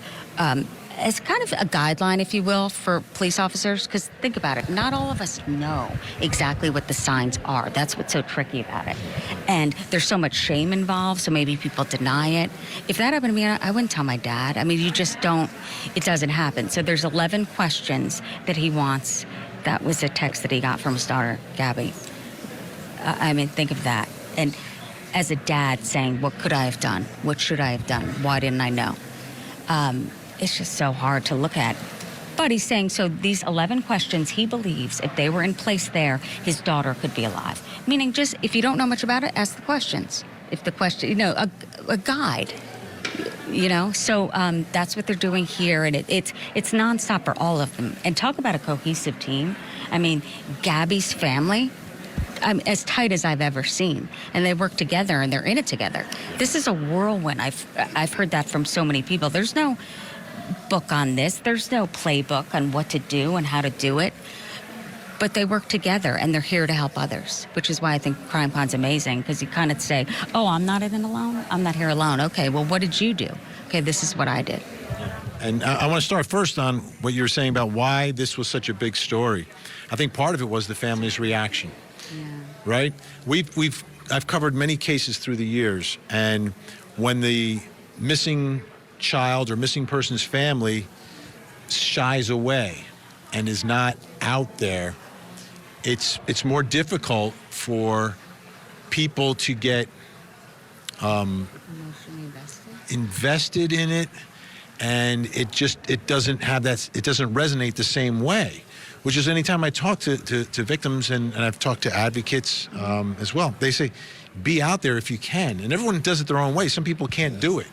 as kind of a guideline, if you will, for police officers, because think about it, not all of us know exactly what the signs are. That's what's so tricky about it. And there's so much shame involved, so maybe people deny it. If that happened to me, I wouldn't tell my dad. I mean, you just don't, it doesn't happen. So there's 11 questions that he wants. That was a text that he got from his daughter, Gabby. I mean, think of that. And as a dad saying, what could I have done? What should I have done? Why didn't I know? It's just so hard to look at. But he's saying, so these 11 questions, he believes if they were in place there, his daughter could be alive. Meaning just, if you don't know much about it, ask the questions. If the question, you know, a guide, you know? So that's what they're doing here, and it's nonstop for all of them. And talk about a cohesive team. I mean, Gabby's family, I'm as tight as I've ever seen, and they work together and they're in it together. This is a whirlwind. I've heard that from so many people. There's no book on this. There's no playbook on what to do and how to do it. But they work together, and they're here to help others, which is why I think CrimeCon's amazing, because you kind of say, oh, I'm not in it alone. I'm not here alone. Okay, well, what did you do? Okay, this is what I did. And I want to start first on what you were saying about why this was such a big story. I think part of it was the family's reaction. Yeah. Right? I've covered many cases through the years, and when the missing child or missing person's family shies away and is not out there, it's more difficult for people to get invested in it, and it doesn't resonate the same way. Which is anytime I talk to victims, and I've talked to advocates as well, they say, be out there if you can. And everyone does it their own way. Some people can't do it.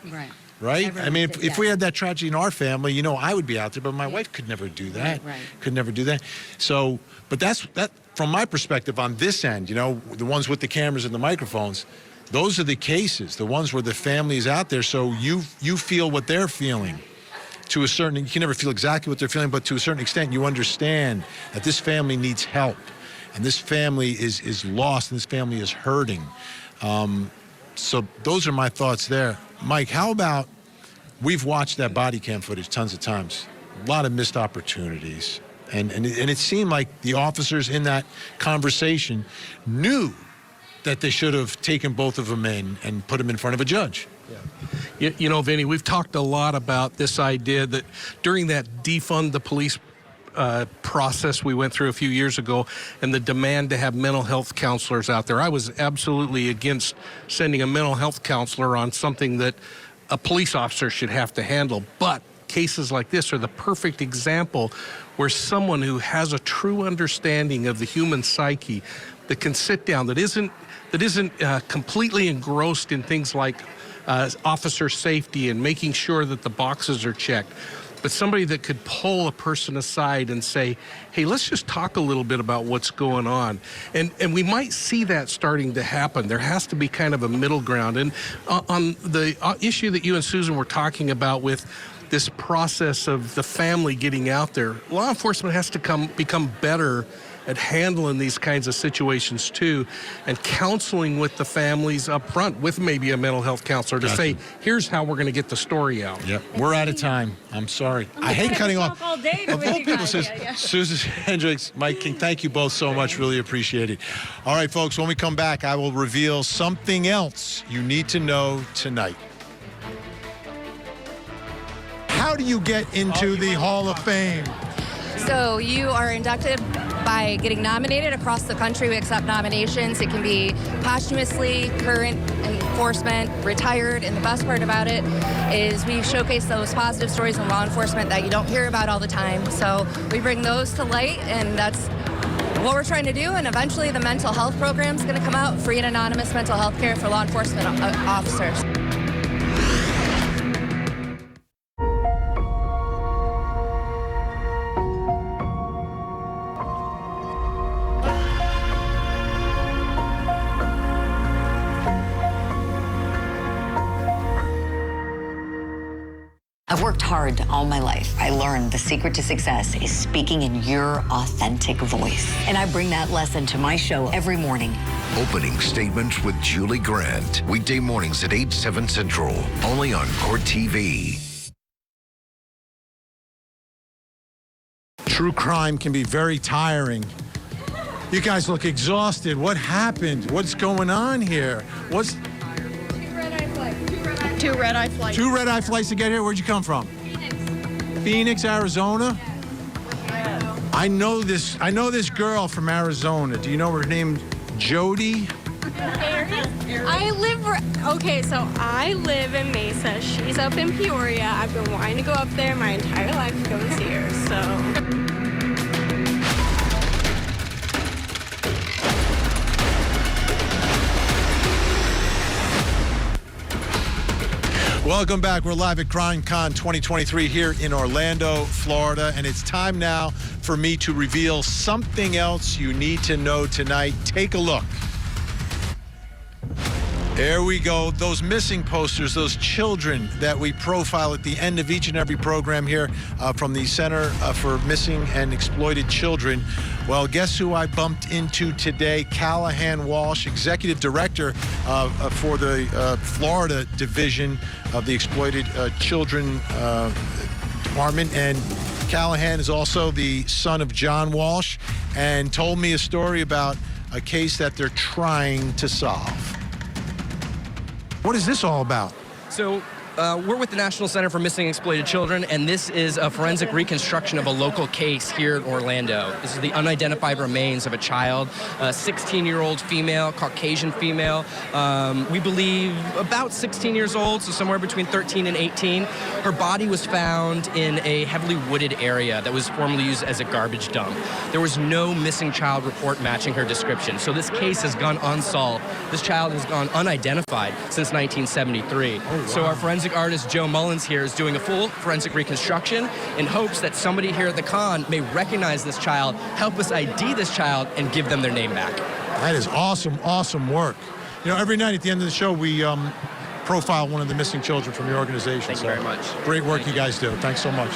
Right? Everyone I mean, if we had that tragedy in our family, you know, I would be out there, but my wife could never do that. Could never do that. So, but that from my perspective on this end, you know, the ones with the cameras and the microphones, those are the cases, the ones where the family is out there, so you feel what they're feeling. To a certain, you can never feel exactly what they're feeling, but to a certain extent, you understand that this family needs help, and this family is lost, and this family is hurting. So those are my thoughts there. Mike, how about, we've watched that body cam footage tons of times, a lot of missed opportunities, and it seemed like the officers in that conversation knew that they should have taken both of them in and put them in front of a judge. You know, Vinnie, we've talked a lot about this idea that during that defund the police process we went through a few years ago, and the demand to have mental health counselors out there, I was absolutely against sending a mental health counselor on something that a police officer should have to handle. But cases like this are the perfect example where someone who has a true understanding of the human psyche, that can sit down, that isn't completely engrossed in things like officer safety and making sure that the boxes are checked, but somebody that could pull a person aside and say, hey, let's just talk a little bit about what's going on. And we might see that starting to happen. There has to be kind of a middle ground. And on the issue that you and Susan were talking about with this process of the family getting out there, law enforcement has to become better at handling these kinds of situations too, and counseling with the families up front with maybe a mental health counselor to say, here's how we're going to get the story out. Yep, we're out of time. I'm sorry. I hate cutting off. All day of all people, says Susan Hendricks, Mike King, thank you both so much. Really appreciate it. All right, folks, when we come back, I will reveal something else you need to know tonight. How do you get into the Hall of Fame? So you are inducted by getting nominated across the country. We accept nominations. It can be posthumously, current enforcement, retired, and the best part about it is we showcase those positive stories in law enforcement that you don't hear about all the time. So we bring those to light, and that's what we're trying to do. And eventually the mental health program is going to come out, free and anonymous mental health care for law enforcement officers. I've worked hard all my life. I learned the secret to success is speaking in your authentic voice. And I bring that lesson to my show every morning. Opening Statements with Julie Grant. Weekday mornings at 8, 7 Central. Only on Court TV. True crime can be very tiring. You guys look exhausted. What happened? What's going on here? Two red-eye flights. Two red-eye flights to get here? Where'd you come from? Phoenix, Arizona? I know this girl from Arizona. Do you know her name? Jody? I live in Mesa. She's up in Peoria. I've been wanting to go up there my entire life to go see her, so. Welcome back. We're live at CrimeCon 2023 here in Orlando, Florida, and it's time now for me to reveal something else you need to know tonight. Take a look. There we go. Those missing posters, those children that we profile at the end of each and every program here from the Center for Missing and Exploited Children. Well, guess who I bumped into today? Callahan Walsh, Executive Director for the Florida Division of the Exploited Children Department. And Callahan is also the son of John Walsh and told me a story about a case that they're trying to solve. What is this all about? So we're with the National Center for Missing and Exploited Children, and this is a forensic reconstruction of a local case here in Orlando. This is the unidentified remains of a child, a 16-year-old female, Caucasian female. We believe about 16 years old, so somewhere between 13 and 18. Her body was found in a heavily wooded area that was formerly used as a garbage dump. There was no missing child report matching her description, so this case has gone unsolved. This child has gone unidentified since 1973. Oh, wow. So our forensic artist Joe Mullins here is doing a full forensic reconstruction in hopes that somebody here at the con may recognize this child, help us ID this child, and give them their name back. That is awesome, awesome work. You know, every night at the end of the show, we profile one of the missing children from your organization. Thank you very much. Great work you guys do. Thanks so much.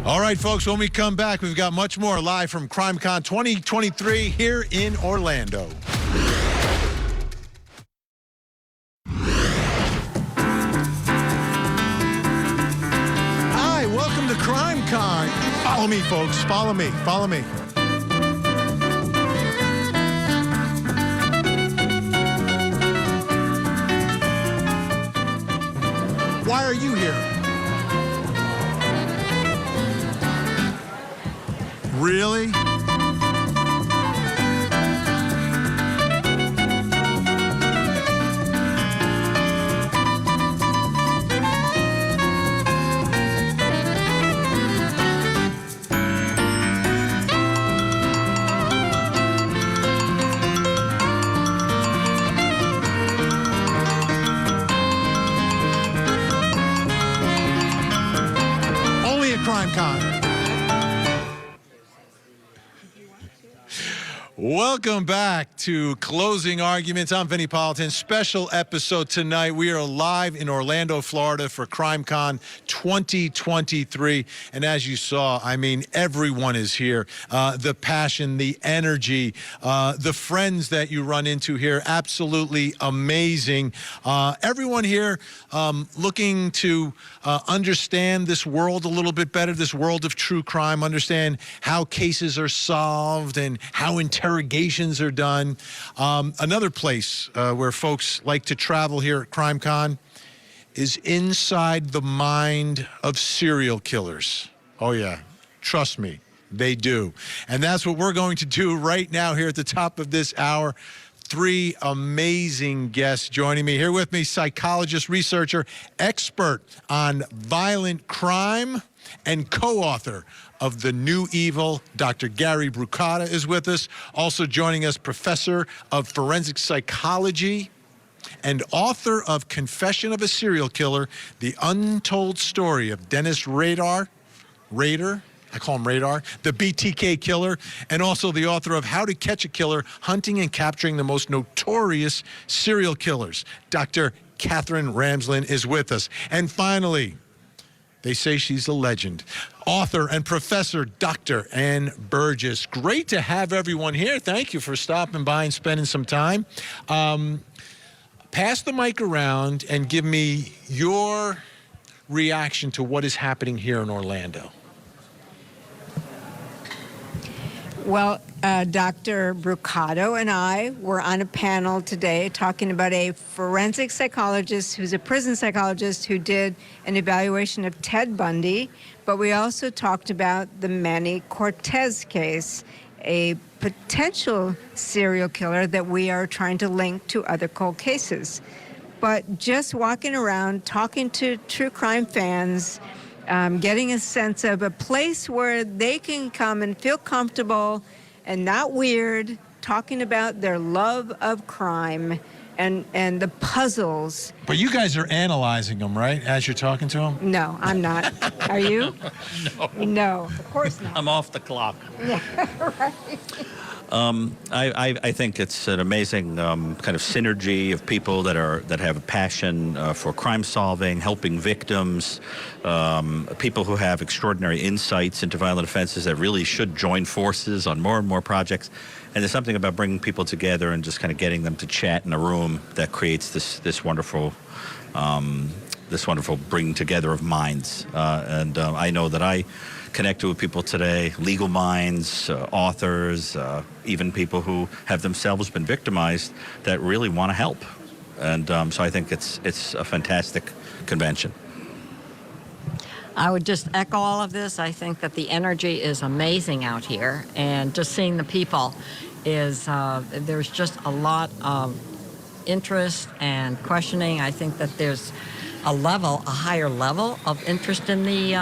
All right, folks, when we come back, we've got much more live from CrimeCon 2023 here in Orlando. Hi, welcome to CrimeCon. Follow me, folks. Follow me. Follow me. Why are you here? Really? Only at CrimeCon. Welcome back to Closing Arguments. I'm Vinnie Politan. Special episode tonight. We are live in Orlando, Florida for CrimeCon 2023. And as you saw, I mean, everyone is here. The passion, the energy, the friends that you run into here, absolutely amazing. Everyone here looking to understand this world a little bit better, this world of true crime, understand how cases are solved and how interrogations are done. Another place where folks like to travel here at CrimeCon is inside the mind of serial killers. Oh yeah, trust me, they do. And that's what we're going to do right now here at the top of this hour. Three amazing guests joining me. Here with me, psychologist, researcher, expert on violent crime, and co-author of The New Evil, Dr. Gabby Petito is with us. Also joining us, professor of forensic psychology and author of Confession of a Serial Killer, The Untold Story of Dennis Rader, I call him Radar, the BTK killer, and also the author of How to Catch a Killer, Hunting and Capturing the Most Notorious Serial Killers. Dr. Catherine Ramsland is with us. And finally, they say she's a legend, author and professor Dr. Ann Burgess. Great to have everyone here. Thank you for stopping by and spending some time. Pass the mic around and give me your reaction to what is happening here in Orlando. Well, Dr. Petito and I were on a panel today talking about a forensic psychologist who's a prison psychologist who did an evaluation of Ted Bundy, but we also talked about the Manny Cortez case, a potential serial killer that we are trying to link to other cold cases. But just walking around, talking to true crime fans, getting a sense of a place where they can come and feel comfortable and not weird, talking about their love of crime and the puzzles. But you guys are analyzing them, right, as you're talking to them? No, I'm not. Are you? No. No, of course not. I'm off the clock. Yeah, right. I think it's an amazing kind of synergy of people that have a passion for crime solving, helping victims, people who have extraordinary insights into violent offenses that really should join forces on more and more projects. And there's something about bringing people together and just kind of getting them to chat in a room that creates this wonderful bringing together of minds. And I know that I connected with people today, legal minds, authors, even people who have themselves been victimized that really want to help. And so I think it's a fantastic convention. I would just echo all of this. I think that the energy is amazing out here, and just seeing the people is, there's just a lot of interest and questioning. I think that there's a higher level of interest in the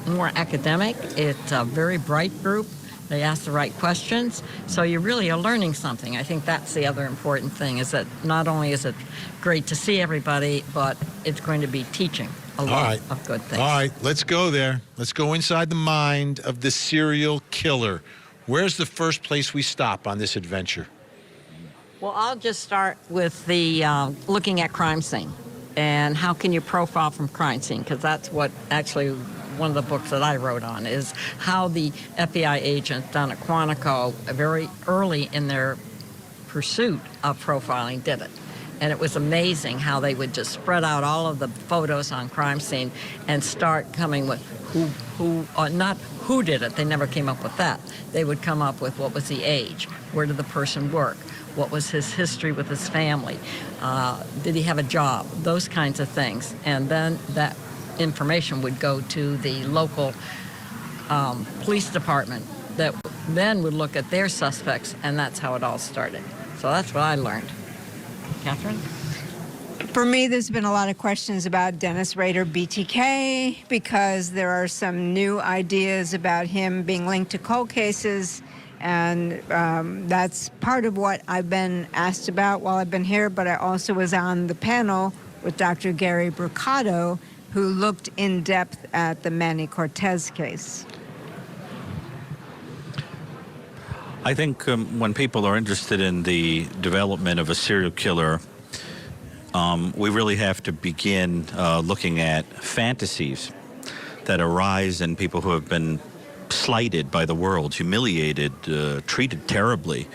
more academic. It's a very bright group. They ask the right questions, so you really are learning something. I think that's the other important thing, is that not only is it great to see everybody, but it's going to be teaching a lot of good things. All right, let's go there. Let's go inside the mind of the serial killer. Where's the first place we stop on this adventure? Well, I'll just start with the looking at crime scene and how can you profile from crime scene, because that's what actually one of the books that I wrote on, is how the FBI agents down at Quantico very early in their pursuit of profiling did it. And it was amazing how they would just spread out all of the photos on crime scene and start coming with not who did it. They never came up with that. They would come up with what was the age, where did the person work, what was his history with his family, did he have a job, those kinds of things. And then that information would go to the local police department that then would look at their suspects, and that's how it all started. So that's what I learned. Catherine? For me, there's been a lot of questions about Dennis Rader, BTK, because there are some new ideas about him being linked to cold cases, and that's part of what I've been asked about while I've been here, but I also was on the panel with Dr. Gary Brucato, who looked in depth at the Manny Cortez case. I think when people are interested in the development of a serial killer, we really have to begin looking at fantasies that arise in people who have been slighted by the world, humiliated, treated terribly.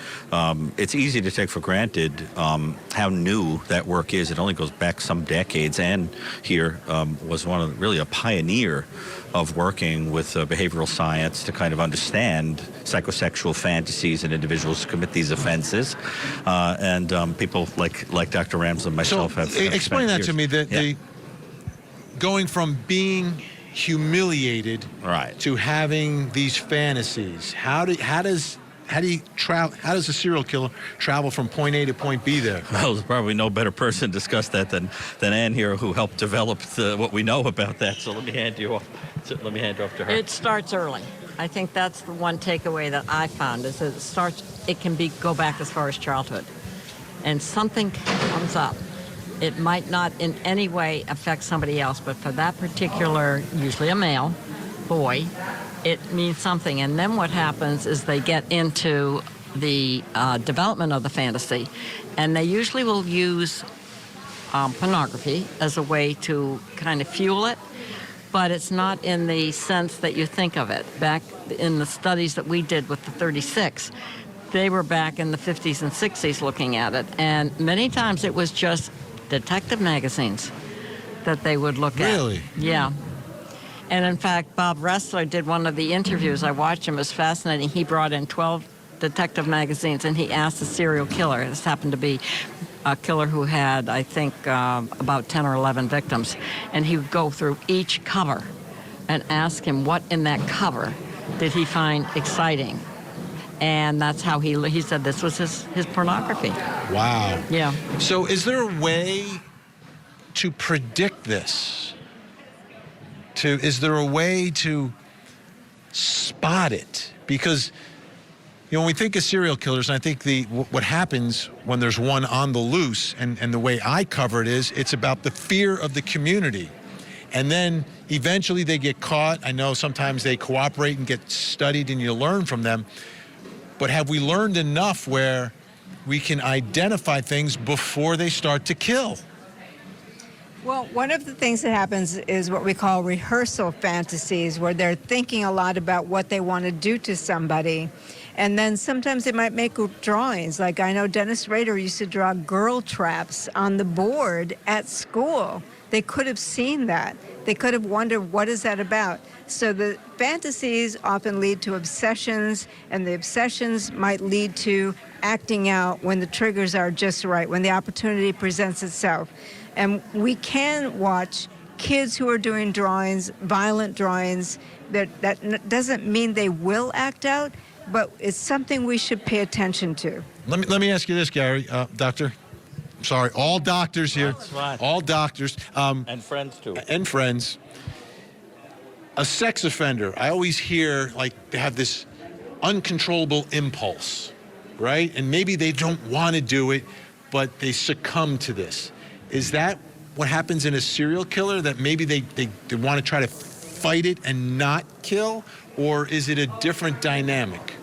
It's easy to take for granted how new that work is. It only goes back some decades, and here was really a pioneer of working with behavioral science to kind of understand psychosexual fantasies in individuals who commit these offenses. And people like Dr. Ramsey and myself have explain that to me, the going from being humiliated to having these fantasies. How does a serial killer travel from point A to point B there? Well, there's probably no better person to discuss that than Ann here, who helped develop what we know about that. So let me hand you off to her. It starts early. I think that's the one takeaway that I found, is that it can go back as far as childhood. And something comes up. It might not in any way affect somebody else, but for that particular, usually a male, boy, it means something. And then what happens is they get into the development of the fantasy, and they usually will use pornography as a way to kind of fuel it, but it's not in the sense that you think of it. Back in the studies that we did with the 36, they were back in the 50s and 60s looking at it, and many times it was just detective magazines that they would look at. Really? Yeah. And in fact, Bob Ressler did one of the interviews. I watched him. It was fascinating. He brought in 12 detective magazines, and he asked the serial killer. This happened to be a killer who had, I think, about 10 or 11 victims. And he would go through each cover and ask him what in that cover did he find exciting. And that's how he said this was his pornography. Wow. Yeah. So is there a way to predict this? Is there a way to spot it? Because, when we think of serial killers, and I think what happens when there's one on the loose, and the way I cover it is, it's about the fear of the community. And then eventually they get caught. I know sometimes they cooperate and get studied and you learn from them. But have we learned enough where we can identify things before they start to kill? Well, one of the things that happens is what we call rehearsal fantasies, where they're thinking a lot about what they want to do to somebody. And then sometimes they might make drawings. Like I know Dennis Rader used to draw girl traps on the board at school They could have seen that. They could have wondered, what is that about? So the fantasies often lead to obsessions, and the obsessions might lead to acting out when the triggers are just right, when the opportunity presents itself. And we can watch kids who are doing drawings, violent drawings, that doesn't mean they will act out, but it's something we should pay attention to. Let me ask you this, Gary, doctor. Sorry, all doctors here. That's right. All doctors. And friends, too. And friends. A sex offender, I always hear, like, they have this uncontrollable impulse, right? And maybe they don't want to do it, but they succumb to this. Is that what happens in a serial killer, that maybe they want to try to fight it and not kill? Or is it a different dynamic?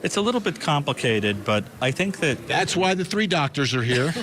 It's a little bit complicated, but I think that... That's why the 3 doctors are here.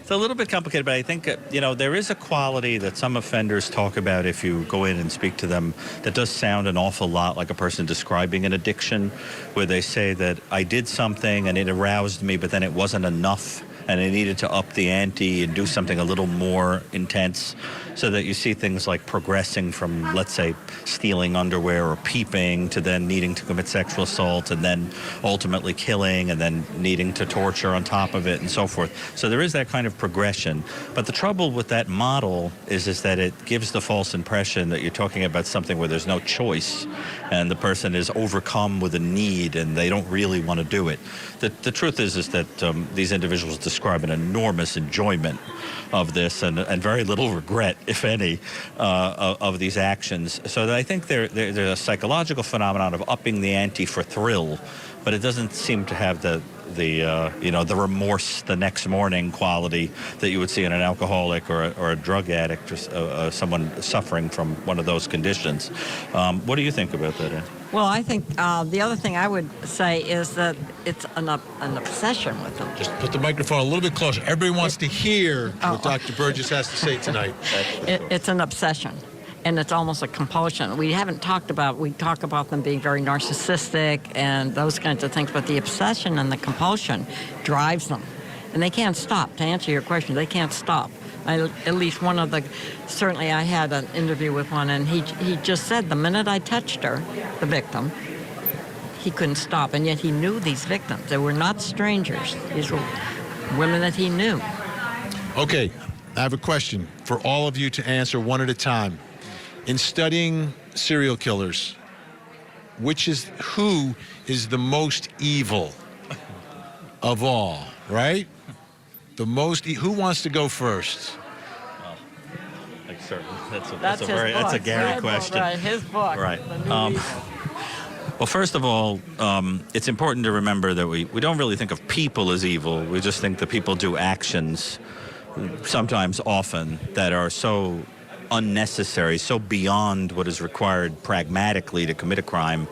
It's a little bit complicated, but I think, there is a quality that some offenders talk about if you go in and speak to them that does sound an awful lot like a person describing an addiction, where they say that I did something and it aroused me, but then it wasn't enough, and I needed to up the ante and do something a little more intense, so that you see things like progressing from, let's say, stealing underwear or peeping to then needing to commit sexual assault and then ultimately killing and then needing to torture on top of it and so forth. So there is that kind of progression. But the trouble with that model is that it gives the false impression that you're talking about something where there's no choice and the person is overcome with a need and they don't really want to do it. The truth is that these individuals describe an enormous enjoyment of this and very little regret, if any, of these actions. So that I think there's a psychological phenomenon of upping the ante for thrill, but it doesn't seem to have the remorse the next morning quality that you would see in an alcoholic or a drug addict or someone suffering from one of those conditions. What do you think about that, Ann? Well, I think the other thing I would say is that it's an obsession with them. Just put the microphone a little bit closer. Everybody wants to hear what Dr. Burgess has to say tonight. It's an obsession, and it's almost a compulsion. We talk about them being very narcissistic and those kinds of things, but the obsession and the compulsion drives them, and they can't stop. To answer your question, they can't stop. At least one of certainly I had an interview with one, and he just said the minute I touched her, the victim, he couldn't stop, and yet he knew these victims. They were not strangers. These were women that he knew. Okay, I have a question for all of you to answer one at a time. In studying serial killers, who is the most evil of all, right? Who wants to go first? That's a Gary question. Right, his book. Right. Well, first of all, it's important to remember that we don't really think of people as evil. We just think that people do actions, sometimes often, that are so unnecessary, so beyond what is required pragmatically to commit a crime,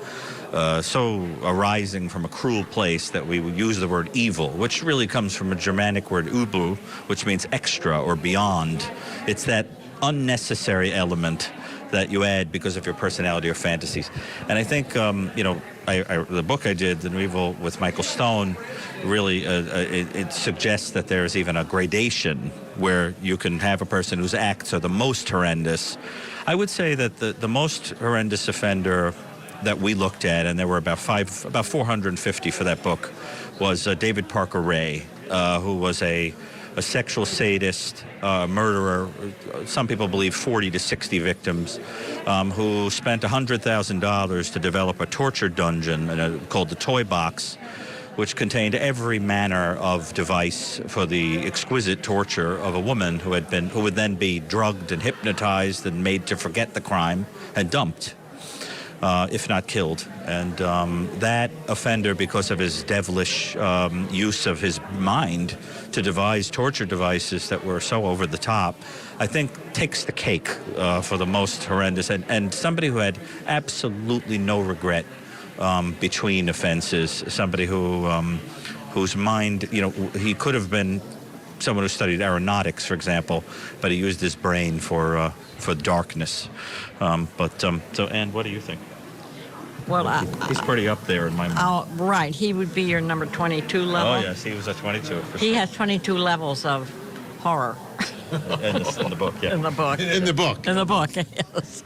so arising from a cruel place that we would use the word evil, which really comes from a Germanic word ubu, which means extra or beyond. It's that unnecessary element that you add because of your personality or fantasies. And I think, the book I did, The New Evil with Michael Stone, really it suggests that there's even a gradation where you can have a person whose acts are the most horrendous. I would say that the most horrendous offender that we looked at, and there were about 450 for that book, was David Parker Ray, who was a sexual sadist, murderer, some people believe 40 to 60 victims, who spent $100,000 to develop a torture dungeon called the Toy Box, which contained every manner of device for the exquisite torture of a woman who would then be drugged and hypnotized and made to forget the crime and dumped, if not killed. And that offender, because of his devilish use of his mind to devise torture devices that were so over the top, I think takes the cake for the most horrendous. And somebody who had absolutely no regret between offenses, somebody whose mind, he could have been someone who studied aeronautics, for example, but he used his brain for darkness. So, Ann, what do you think? Well, he's pretty up there in my mind. Right. He would be your number 22 level. Oh, yes. He was at 22. He has 22 levels of horror. In the book, yeah. In the book. In the book. In the book, yes.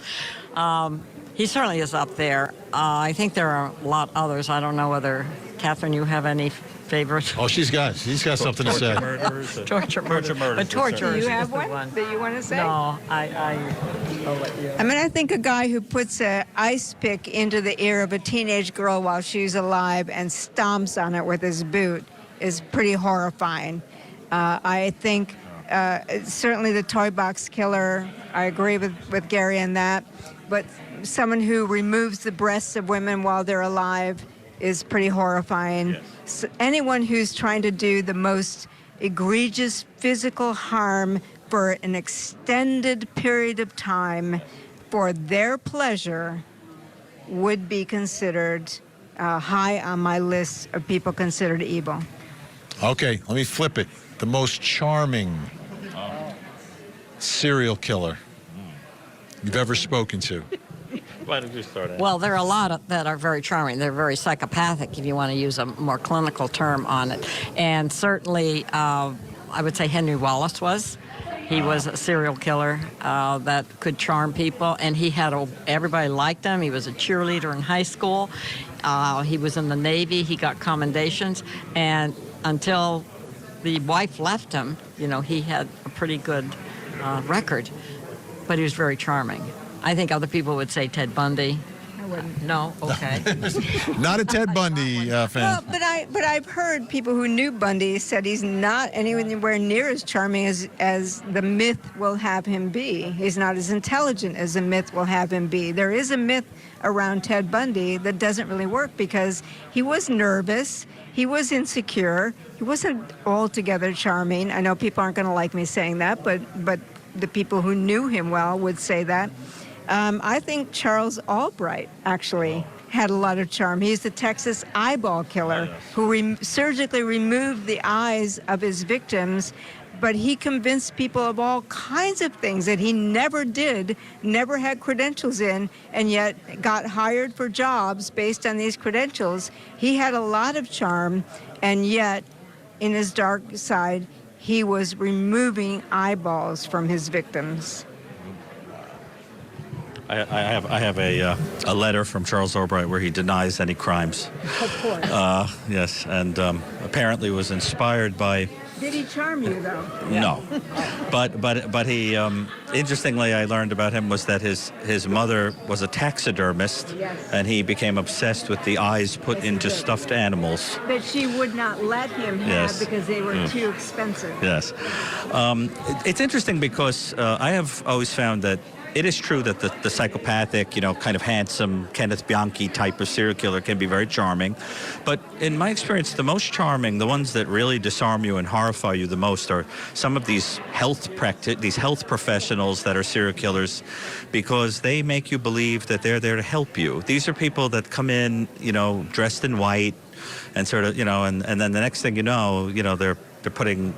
He certainly is up there. I think there are a lot others. I don't know whether, Catherine, you have any favorites? Oh, she's got something to say. Torture murders. But torture. Do you have one that you want to say? No, I'll let you. I mean, I think a guy who puts an ice pick into the ear of a teenage girl while she's alive and stomps on it with his boot is pretty horrifying. I think certainly the toy box killer, I agree with Gary on that, but someone who removes the breasts of women while they're alive is pretty horrifying. Yes. So anyone who's trying to do the most egregious physical harm for an extended period of time for their pleasure would be considered high on my list of people considered evil. Okay, let me flip it. The most charming serial killer you've ever spoken to. Why did you start it? Well, there are a lot that are very charming. They're very psychopathic, if you want to use a more clinical term on it. And certainly, I would say Henry Wallace was. He was a serial killer that could charm people, and everybody liked him. He was a cheerleader in high school. He was in the Navy. He got commendations, and until the wife left him, he had a pretty good record, but he was very charming. I think other people would say Ted Bundy. I wouldn't. No? Okay. Not a Ted Bundy fan. Well, but I've heard people who knew Bundy said he's not anywhere near as charming as the myth will have him be. He's not as intelligent as the myth will have him be. There is a myth around Ted Bundy that doesn't really work because he was nervous, he was insecure, he wasn't altogether charming. I know people aren't going to like me saying that, but the people who knew him well would say that. I think Charles Albright actually had a lot of charm. He's the Texas eyeball killer who surgically removed the eyes of his victims, but he convinced people of all kinds of things that he never did, never had credentials in, and yet got hired for jobs based on these credentials. He had a lot of charm, and yet in his dark side, he was removing eyeballs from his victims. I have a letter from Charles Albright where he denies any crimes. Of course. Yes, and apparently was inspired by. Did he charm you though? No, but he interestingly I learned about him was that his mother was a taxidermist, yes. And he became obsessed with the eyes put into stuffed animals that she would not let him have yes. because they were too expensive. Yes, it's interesting because I have always found that. It is true that the psychopathic, kind of handsome Kenneth Bianchi type of serial killer can be very charming. But in my experience, the most charming, the ones that really disarm you and horrify you the most are some of these health professionals that are serial killers because they make you believe that they're there to help you. These are people that come in, dressed in white and sort of, and then the next thing you know, they're putting,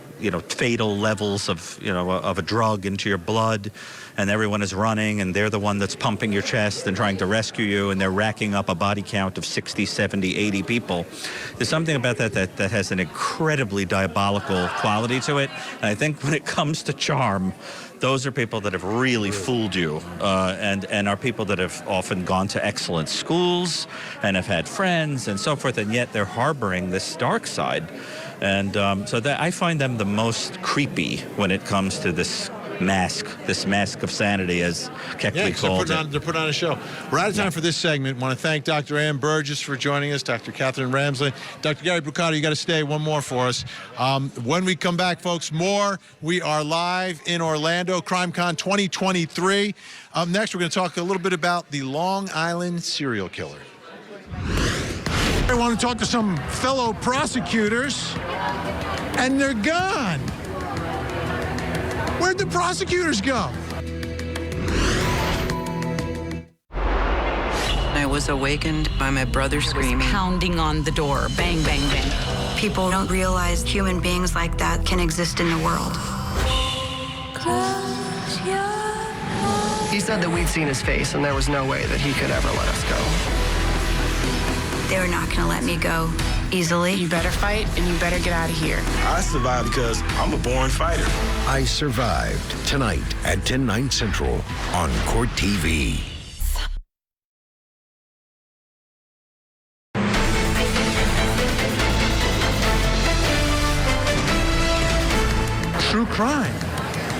fatal levels of a drug into your blood, and everyone is running, and they're the one that's pumping your chest and trying to rescue you, and they're racking up a body count of 60, 70, 80 people. There's something about that has an incredibly diabolical quality to it, and I think when it comes to charm, those are people that have really fooled you and are people that have often gone to excellent schools and have had friends and so forth, and yet they're harboring this dark side. And so that I find them the most creepy when it comes to this mask of sanity, as Keckley called it. They're putting on a show. We're out of time for this segment. Want to thank Dr. Ann Burgess for joining us, Dr. Catherine Ramsland. Dr. Gary Brucato, you got to stay one more for us. When we come back, folks, more. We are live in Orlando, CrimeCon 2023. Up next, we're going to talk a little bit about the Long Island serial killer. I want to talk to some fellow prosecutors, and they're gone. Where'd the prosecutors go? I was awakened by my brother screaming. Pounding on the door, bang, bang, bang. People don't realize human beings like that can exist in the world. He said that we'd seen his face and there was no way that he could ever let us go. They were not going to let me go. easily. You better fight and you better get out of here. I survived because I'm a born fighter. I Survived, tonight at 10, 9 Central on Court TV. True crime.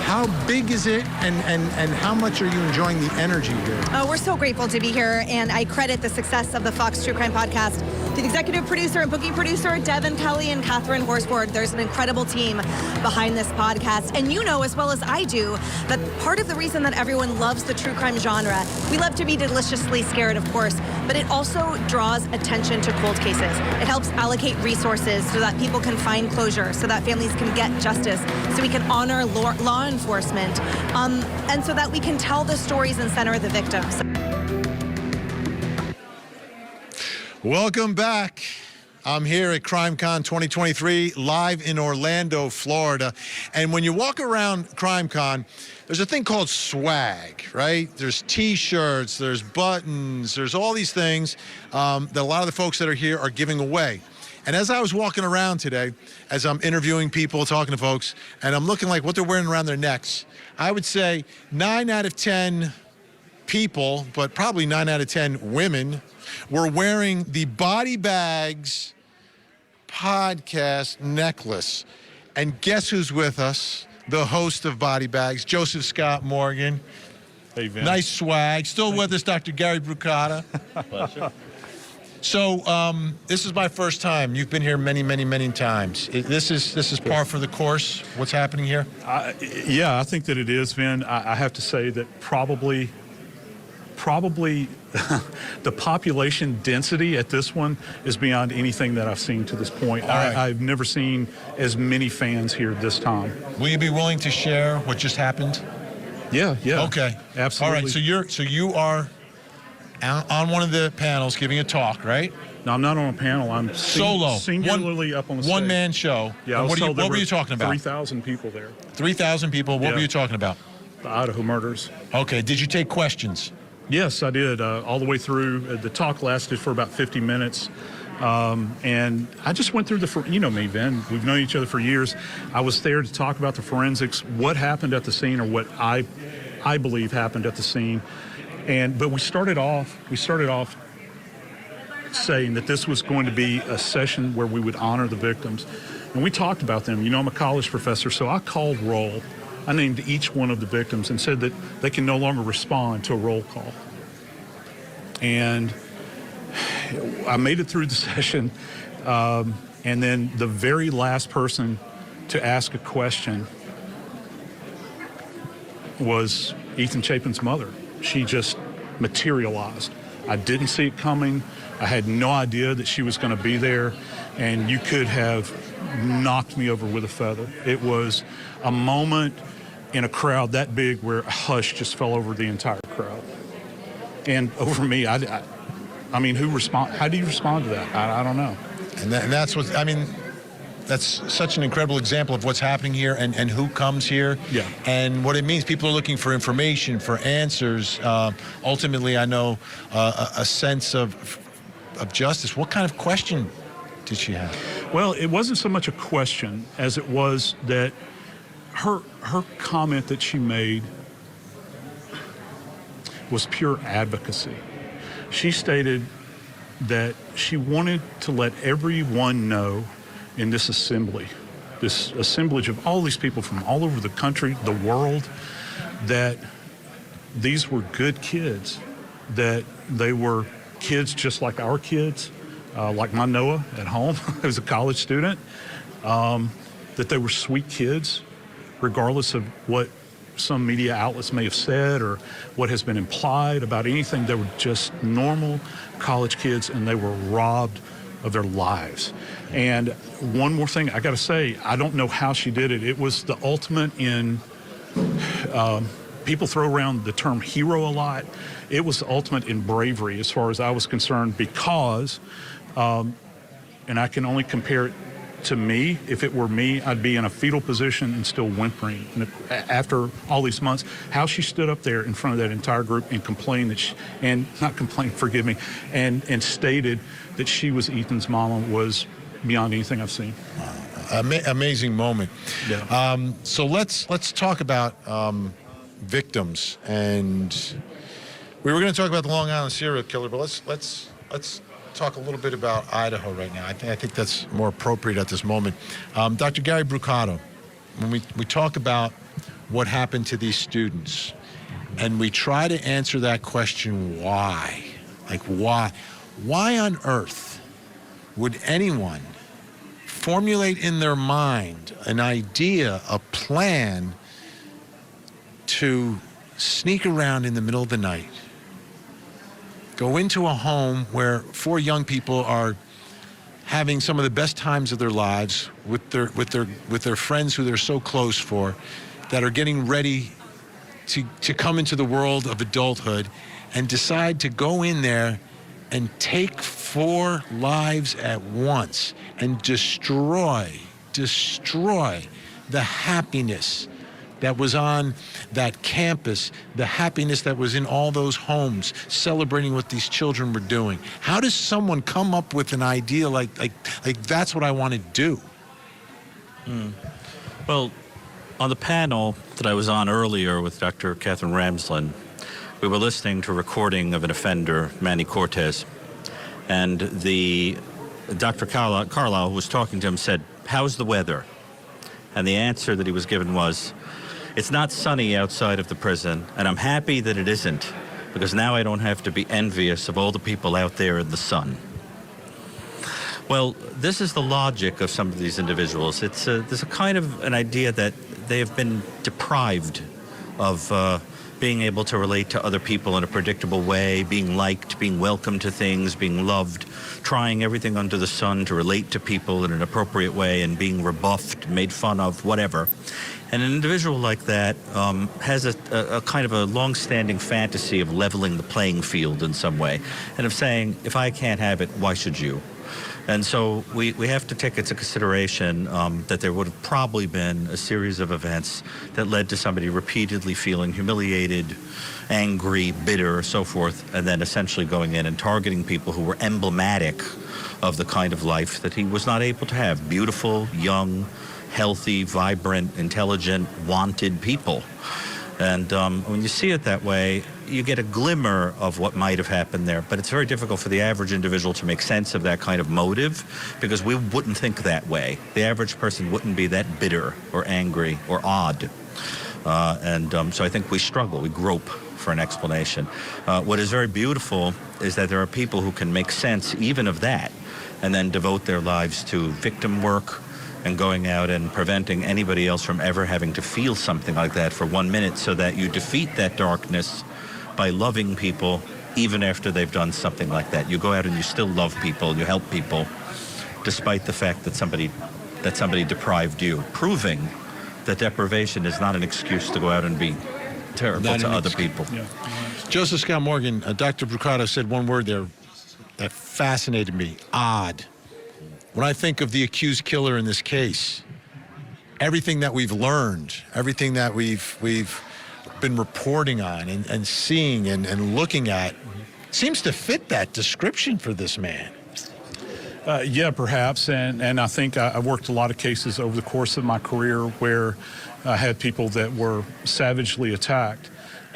How big is it, and how much are you enjoying the energy here? Oh, we're so grateful to be here, and I credit the success of the Fox True Crime Podcast to the executive producer and booking producer, Devin Kelly and Catherine Horsford. There's an incredible team behind this podcast, and you know as well as I do that part of the reason that everyone loves the true crime genre, we love to be deliciously scared, of course, but it also draws attention to cold cases. It helps allocate resources so that people can find closure, so that families can get justice, so we can honor law enforcement, and so that we can tell the stories and center the victims. Welcome back. I'm here at CrimeCon 2023, live in Orlando, Florida. And when you walk around CrimeCon, there's a thing called swag, right? There's T-shirts, there's buttons, there's all these things that a lot of the folks that are here are giving away. And as I was walking around today, as I'm interviewing people, talking to folks, and I'm looking like what they're wearing around their necks, I would say 9 out of 10 people, but probably 9 out of 10 women, were wearing the Body Bags podcast necklace. And guess who's with us? The host of Body Bags, Joseph Scott Morgan. Hey, Vinnie. Nice swag. Still with us, Dr. Gary Brucata. Pleasure. So this is my first time. You've been here many, many, many times. This is par for the course. What's happening here? Yeah, I think that it is, Vin. I have to say that probably the population density at this one is beyond anything that I've seen to this point. Right. I've never seen as many fans here this time. Will you be willing to share what just happened? Yeah. Okay. Absolutely. All right. So you are on one of the panels giving a talk, right? No, I'm not on a panel. I'm solo, singularly up on the stage. One-man show. Yeah. What were you talking about? 3,000 people there. 3,000 people. What were you talking about? The Idaho murders. Okay. Did you take questions? Yes, I did. All the way through. The talk lasted for about 50 minutes. And I just went through you know me, Vin. We've known each other for years. I was there to talk about the forensics, what happened at the scene, or what I believe happened at the scene. But we started off saying that this was going to be a session where we would honor the victims. And we talked about them. You know, I'm a college professor, so I called roll. I named each one of the victims and said that they can no longer respond to a roll call. And I made it through the session, and then the very last person to ask a question was Ethan Chapin's mother. She just materialized. I didn't see it coming. I had no idea that she was going to be there, and you could have knocked me over with a feather. It was a moment in a crowd that big where a hush just fell over the entire crowd. And over me, I mean, how do you respond to that? I don't know. And that's what, I mean, that's such an incredible example of what's happening here and who comes here. Yeah. And what it means. People are looking for information, for answers. Ultimately, I know a sense of justice. What kind of question did she have? Well, it wasn't so much a question as it was that her comment that she made was pure advocacy. She stated that she wanted to let everyone know in this assemblage of all these people from all over the country, the world, that these were good kids, that they were kids just like our kids, like my Noah at home, who's a college student, that they were sweet kids, regardless of what some media outlets may have said or what has been implied about anything. They were just normal college kids, and they were robbed of their lives. And one more thing I got to say, I don't know how she did it. It was the ultimate in, people throw around the term hero a lot. It was the ultimate in bravery as far as I was concerned, because, and I can only compare it to me. If it were me, I'd be in a fetal position and still whimpering. And after all these months, how she stood up there in front of that entire group and complained and stated that she was Ethan's mama was beyond anything I've seen. Amazing moment. Yeah. So let's talk about victims, and we were going to talk about the Long Island serial killer, but let's talk a little bit about Idaho right now. I think that's more appropriate at this moment. Dr. Gary Brucato, when we talk about what happened to these students, and we try to answer that question, why? Like, why on earth would anyone formulate in their mind an idea, a plan to sneak around in the middle of the night, go into a home where 4 young people are having some of the best times of their lives with their friends who they're so close for, that are getting ready to come into the world of adulthood, and decide to go in there and take 4 lives at once and destroy the happiness that was on that campus, the happiness that was in all those homes, celebrating what these children were doing. How does someone come up with an idea like that's what I want to do? Well, on the panel that I was on earlier with Dr. Catherine Ramsland, we were listening to a recording of an offender, Manny Cortez, and Dr. Carlisle, who was talking to him, said, "How's the weather?" And the answer that he was given was, "It's not sunny outside of the prison, and I'm happy that it isn't, because now I don't have to be envious of all the people out there in the sun." Well, this is the logic of some of these individuals. There's a kind of an idea that they have been deprived of being able to relate to other people in a predictable way, being liked, being welcomed to things, being loved, trying everything under the sun to relate to people in an appropriate way, and being rebuffed, made fun of, whatever. And an individual like that has a kind of a long-standing fantasy of leveling the playing field in some way, and of saying, if I can't have it, why should you? And so we have to take into consideration that there would have probably been a series of events that led to somebody repeatedly feeling humiliated, angry, bitter, so forth, and then essentially going in and targeting people who were emblematic of the kind of life that he was not able to have. Beautiful, young, healthy, vibrant, intelligent, wanted people. And when you see it that way, you get a glimmer of what might have happened there. But it's very difficult for the average individual to make sense of that kind of motive, because we wouldn't think that way. The average person wouldn't be that bitter or angry or odd. So I think we struggle, we grope for an explanation. What is very beautiful is that there are people who can make sense even of that, and then devote their lives to victim work, and going out and preventing anybody else from ever having to feel something like that for 1 minute, so that you defeat that darkness by loving people even after they've done something like that. You go out and you still love people, you help people, despite the fact that somebody deprived you, proving that deprivation is not an excuse to go out and be terrible to other people. Yeah. Joseph Scott Morgan, Dr. Brucato said one word there that fascinated me: odd. When I think of the accused killer in this case, everything that we've learned, everything that we've been reporting on and seeing and looking at, seems to fit that description for this man. Yeah, perhaps, and I think I worked a lot of cases over the course of my career where I had people that were savagely attacked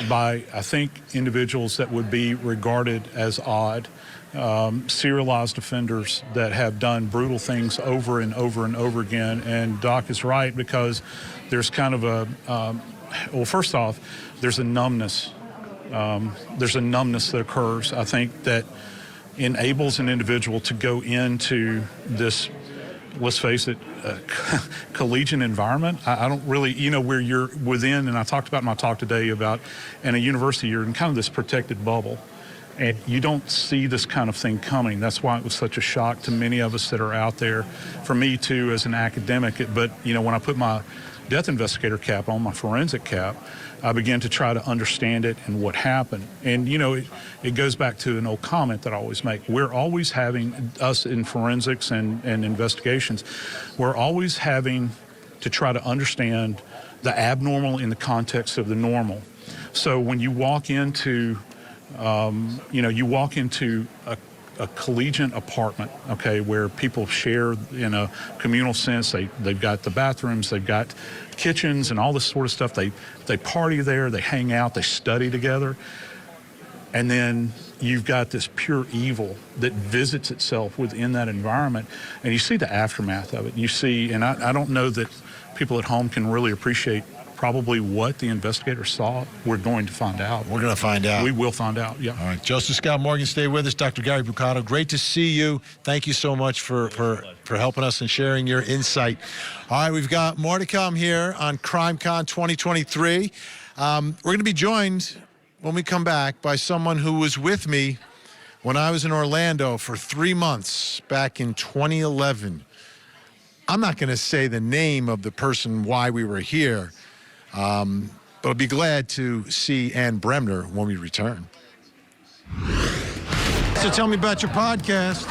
by, I think, individuals that would be regarded as odd. Serialized offenders that have done brutal things over and over and over again. And Doc is right, because there's kind of a, well, first off, there's a numbness. There's a numbness that occurs, I think, that enables an individual to go into this, let's face it, collegiate environment. I don't really, where you're within, and I talked about in my talk today about, in a university, you're in kind of this protected bubble. And you don't see this kind of thing coming. That's why it was such a shock to many of us that are out there. For me, too, as an academic. But, when I put my death investigator cap on, my forensic cap, I began to try to understand it and what happened. And, it goes back to an old comment that I always make. We're always having, us in forensics and investigations, we're always having to try to understand the abnormal in the context of the normal. So when you walk into you walk into collegiate apartment, okay, where people share in a communal sense. They've got the bathrooms, they've got kitchens and all this sort of stuff. They party there, they hang out, they study together. And then you've got this pure evil that visits itself within that environment, and you see the aftermath of it. You see, and I don't know that people at home can really appreciate probably what the investigators saw. We're going to find out. We're going to find out. We will find out, yeah. All right. Joseph Scott Morgan, stay with us. Dr. Gabby Petito, great to see you. Thank you so much for helping us and sharing your insight. All right, we've got more to come here on CrimeCon 2023. We're going to be joined when we come back by someone who was with me when I was in Orlando for 3 months back in 2011. I'm not going to say the name of the person why we were here, but I'll be glad to see Ann Bremner when we return. So tell me about your podcast.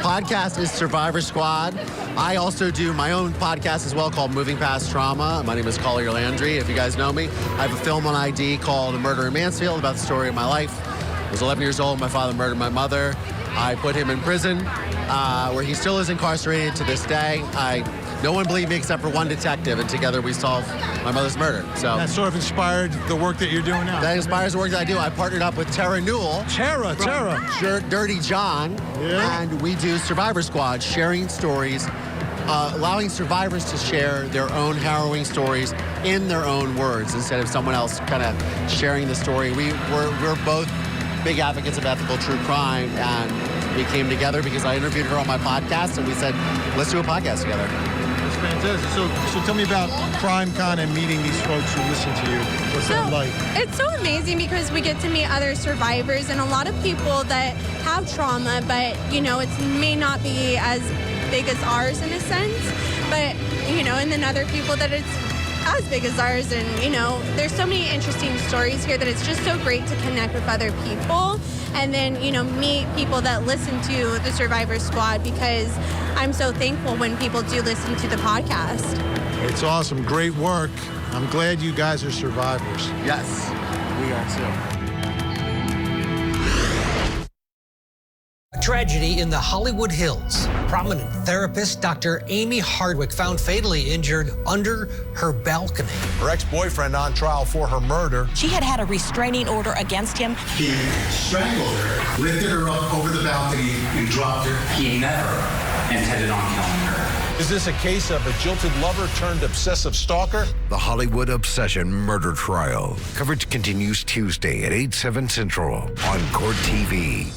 Podcast is Survivor Squad. I also do my own podcast as well called Moving Past Trauma. My name is Collier Landry, if you guys know me. I have a film on ID called A Murder in Mansfield about the story of my life. I was 11 years old. My father murdered my mother. I put him in prison, where he still is incarcerated to this day. No one believed me except for one detective, and together we solved my mother's murder. So that sort of inspired the work that you're doing now. That inspires the work that I do. I partnered up with Tara Newell. Tara. Dirty John. Yeah. And we do Survivor Squad, sharing stories, allowing survivors to share their own harrowing stories in their own words instead of someone else kind of sharing the story. We're both big advocates of ethical true crime, and we came together because I interviewed her on my podcast, and we said, let's do a podcast together. That's fantastic. So tell me about CrimeCon and meeting these folks who listen to you. What's that like? It's so amazing because we get to meet other survivors and a lot of people that have trauma, but, you know, it may not be as big as ours in a sense, but, you know, and then other people that it's as big as ours, and you know, there's so many interesting stories here that it's just so great to connect with other people and then, you know, meet people that listen to the Survivor Squad, because I'm so thankful when people do listen to the podcast. It's awesome. Great work. I'm glad you guys are survivors. Yes, we are too. Tragedy in the Hollywood Hills. Prominent therapist Dr. Amy Hardwick found fatally injured under her balcony. Her ex-boyfriend on trial for her murder. She had had a restraining order against him. He strangled her, lifted her up over the balcony, and dropped her. He never intended on killing her. Is this a case of a jilted lover turned obsessive stalker? The Hollywood Obsession Murder Trial. Coverage continues Tuesday at 8/7 Central on Court TV.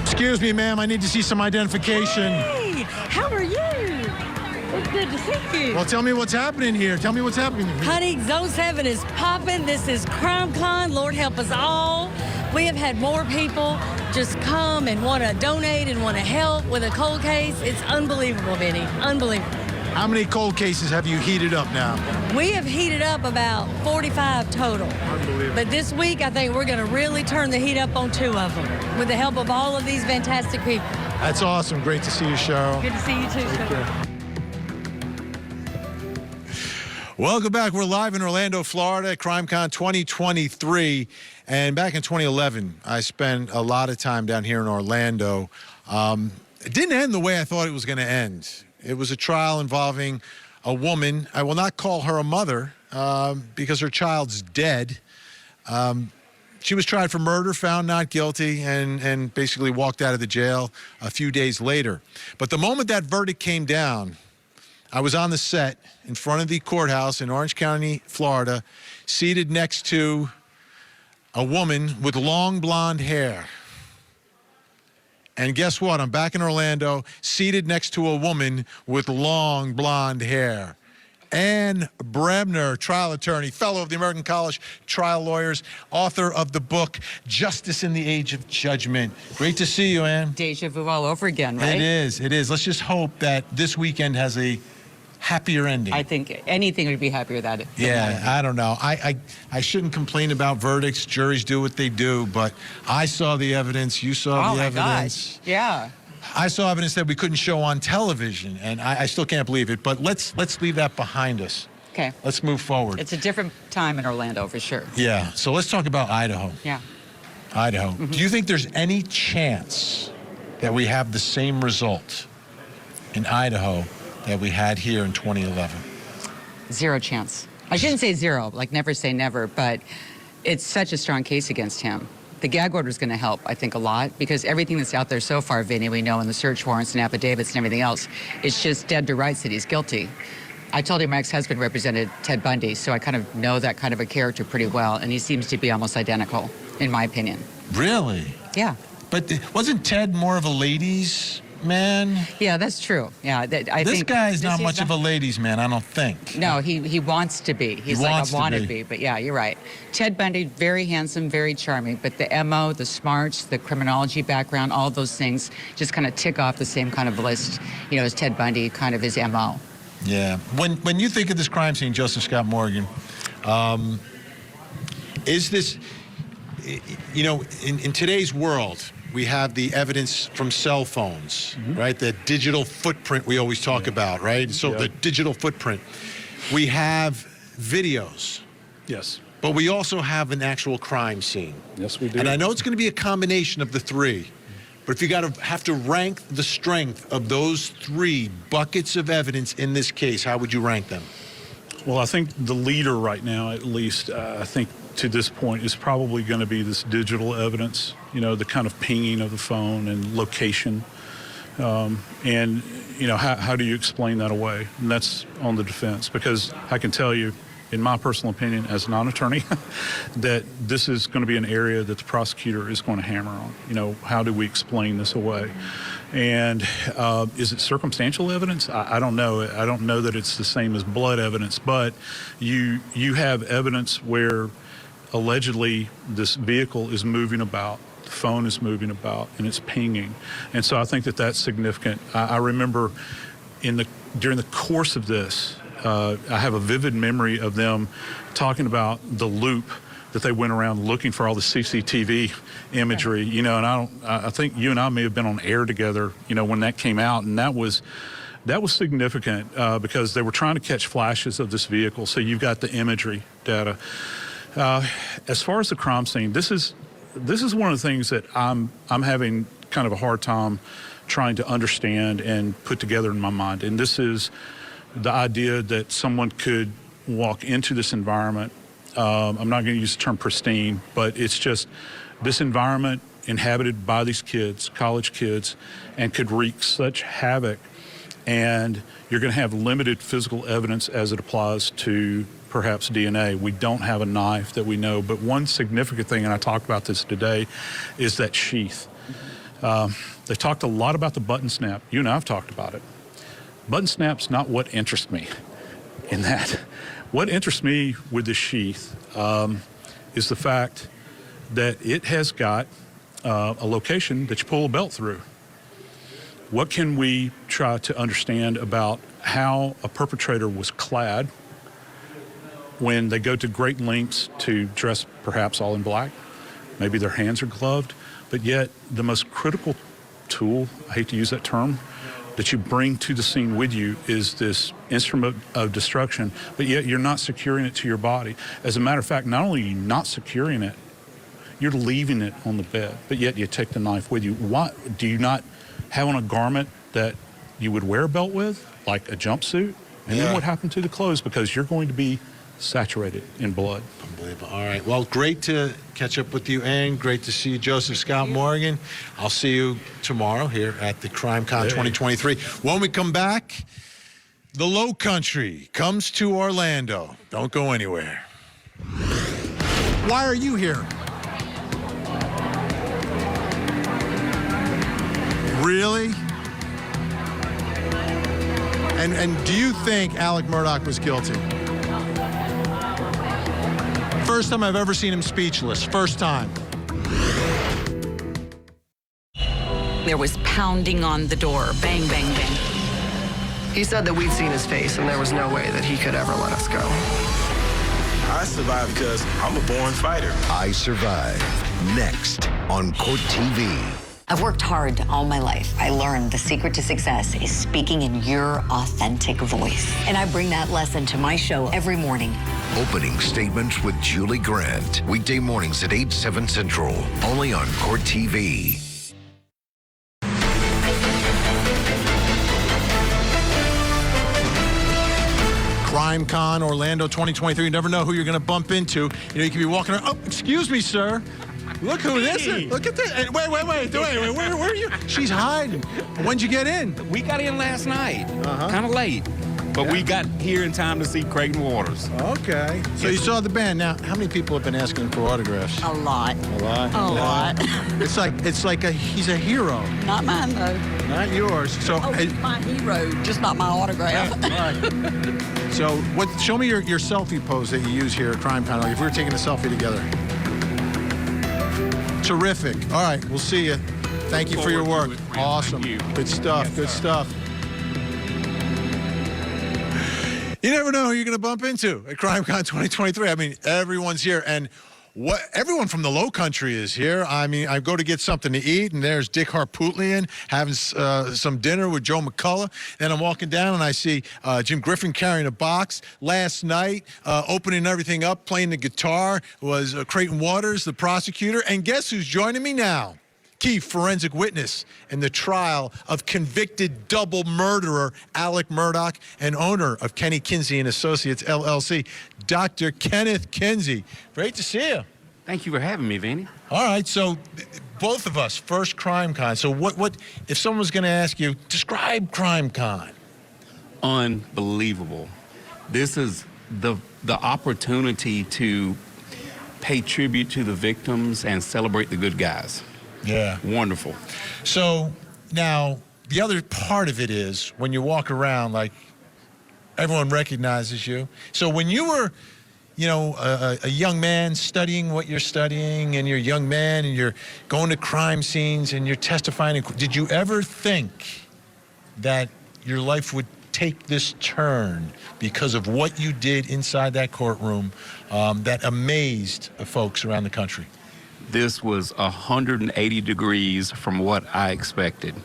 Excuse me, ma'am, I need to see some identification. Hey, how are you? It's good to see you. Well, tell me what's happening here. Tell me what's happening here. Honey, Zone 7 is popping. This is CrimeCon. Lord help us all. We have had more people just come and want to donate and want to help with a cold case. It's unbelievable, Vinnie. Unbelievable. How many cold cases have you heated up now? We have heated up about 45 total. Unbelievable. But this week, I think we're going to really turn the heat up on 2 of them with the help of all of these fantastic people. That's awesome. Great to see you, Cheryl. Good to see you too, Cheryl. Welcome back. We're live in Orlando, Florida at CrimeCon 2023. And back in 2011, I spent a lot of time down here in Orlando. It didn't end the way I thought it was going to end. It was a trial involving a woman. I will not call her a mother because her child's dead. She was tried for murder, found not guilty, and basically walked out of the jail a few days later. But the moment that verdict came down, I was on the set in front of the courthouse in Orange County, Florida, seated next to a woman with long blonde hair. And guess what? I'm back in Orlando, seated next to a woman with long blonde hair. Ann Bremner, trial attorney, fellow of the American College Trial Lawyers, author of the book, Justice in the Age of Judgment. Great to see you, Ann. Deja vu all over again, right? It is, it is. Let's just hope that this weekend has a happier ending. I think anything would be happier than that. Yeah, I don't know. I shouldn't complain about verdicts. Juries do what they do, but I saw the evidence. You saw the evidence. Gosh. Yeah. I saw evidence that we couldn't show on television, and I still can't believe it. But let's leave that behind us. Okay. Let's move forward. It's a different time in Orlando for sure. Yeah. So let's talk about Idaho. Yeah. Idaho. Do you think there's any chance that we have the same result in Idaho that we had here in 2011? Zero chance. I shouldn't say zero, like never say never, but it's such a strong case against him. The gag order is going to help, I think, a lot, because everything that's out there so far, Vinnie, we know in the search warrants and affidavits and everything else, it's just dead to rights that he's guilty. I told you my ex-husband represented Ted Bundy, so I kind of know that kind of a character pretty well, and he seems to be almost identical, in my opinion. Really? Yeah. But wasn't Ted more of a ladies' man? Yeah, that's true. Yeah, This guy's not much of a ladies' man, I don't think. No, he wants to be. He's like, I want to be. But yeah, you're right. Ted Bundy, very handsome, very charming, but the MO, the smarts, the criminology background, all those things just kind of tick off the same kind of list, as Ted Bundy, kind of his MO. Yeah. When you think of this crime scene, Joseph Scott Morgan, is this, in today's world, we have the evidence from cell phones, right? The digital footprint we always talk about, right? So the digital footprint. We have videos. Yes. But we also have an actual crime scene. Yes, we do. And I know it's going to be a combination of the three. But if you have to rank the strength of those three buckets of evidence in this case, how would you rank them? Well, I think the leader right now, at least, I think to this point, is probably going to be this digital evidence, the kind of pinging of the phone and location. And, how do you explain that away? And that's on the defense, because I can tell you, in my personal opinion, as a non-attorney, that this is going to be an area that the prosecutor is going to hammer on. How do we explain this away? And is it circumstantial evidence? I don't know. I don't know that it's the same as blood evidence, but you have evidence where allegedly this vehicle is moving about, the phone is moving about, and it's pinging. And so I think that that's significant. I remember during the course of this, I have a vivid memory of them talking about the loop that they went around looking for all the CCTV imagery, and I think you and I may have been on air together, when that came out, and that was significant because they were trying to catch flashes of this vehicle. So you've got the imagery data. As far as the crime scene, this is one of the things that I'm having kind of a hard time trying to understand and put together in my mind, and this is the idea that someone could walk into this environment. I'm not going to use the term pristine, but it's just this environment inhabited by these kids, college kids, and could wreak such havoc. And you're going to have limited physical evidence as it applies to perhaps DNA. We don't have a knife that we know, but one significant thing, and I talked about this today, is that sheath. They talked a lot about the button snap. You and I have talked about it. Button snap's not what interests me in that. What interests me with the sheath is the fact that it has got a location that you pull a belt through. What can we try to understand about how a perpetrator was clad when they go to great lengths to dress perhaps all in black? Maybe their hands are gloved, but yet the most critical tool, I hate to use that term, that you bring to the scene with you is this instrument of destruction, but yet you're not securing it to your body. As a matter of fact, not only are you not securing it, you're leaving it on the bed, but yet you take the knife with you. Why do you not have on a garment that you would wear a belt with, like a jumpsuit? And then what happened to the clothes? Because you're going to be saturated in blood. Unbelievable. All right. Well, great to catch up with you, and great to see you, Joseph Scott Morgan. I'll see you tomorrow here at the CrimeCon 2023. When we come back, the Low Country comes to Orlando. Don't go anywhere. Why are you here? Really? And do you think Alec Murdaugh was guilty? First time I've ever seen him speechless. First time. There was pounding on the door. Bang, bang, bang. He said that we'd seen his face and there was no way that he could ever let us go. I survived because I'm a born fighter. I Survive. Next on Court TV. I've worked hard all my life. I learned the secret to success is speaking in your authentic voice. And I bring that lesson to my show every morning. Opening Statements with Julie Grant. Weekday mornings at 8, 7 Central. Only on Court TV. CrimeCon Orlando 2023. You never know who you're going to bump into. You know, you could be walking around. Oh, excuse me, sir. Look who this is. Look at this. Wait. Where are you? She's hiding. When'd you get in? We got in last night. Kind of late. But we got here in time to see Creighton Waters. Okay. So you saw the band. Now, how many people have been asking for autographs? A lot. A lot? A lot. It's like he's a hero. Not mine, though. Not yours. So my hero, just not my autograph. Right. So show me your selfie pose that you use here at CrimeCon. Like if we were taking a selfie together. Terrific. All right, we'll see you. Thank you for your work. Awesome. Good stuff. Yes, good stuff. You never know who you're going to bump into at CrimeCon 2023. I mean, everyone's here, and everyone from the Low Country is here. I mean, I go to get something to eat, and there's Dick Harpootlian having some dinner with Joe McCullough. Then I'm walking down, and I see Jim Griffin carrying a box. Last night, opening everything up, playing the guitar, was Creighton Waters, the prosecutor. And guess who's joining me now? Key forensic witness in the trial of convicted double murderer Alec Murdaugh and owner of Kenny Kinsey and Associates, LLC, Dr. Kenneth Kinsey. Great to see you. Thank you for having me, Vinnie. All right, so both of us, first CrimeCon. So what if someone was going to ask you, describe CrimeCon? Unbelievable. This is the opportunity to pay tribute to the victims and celebrate the good guys. Yeah. Wonderful. So now the other part of it is when you walk around, like everyone recognizes you. So when you were, you know, a young man studying what you're studying, and you're a young man and you're going to crime scenes and you're testifying, did you ever think that your life would take this turn because of what you did inside that courtroom that amazed folks around the country? This was 180 degrees from what I expected.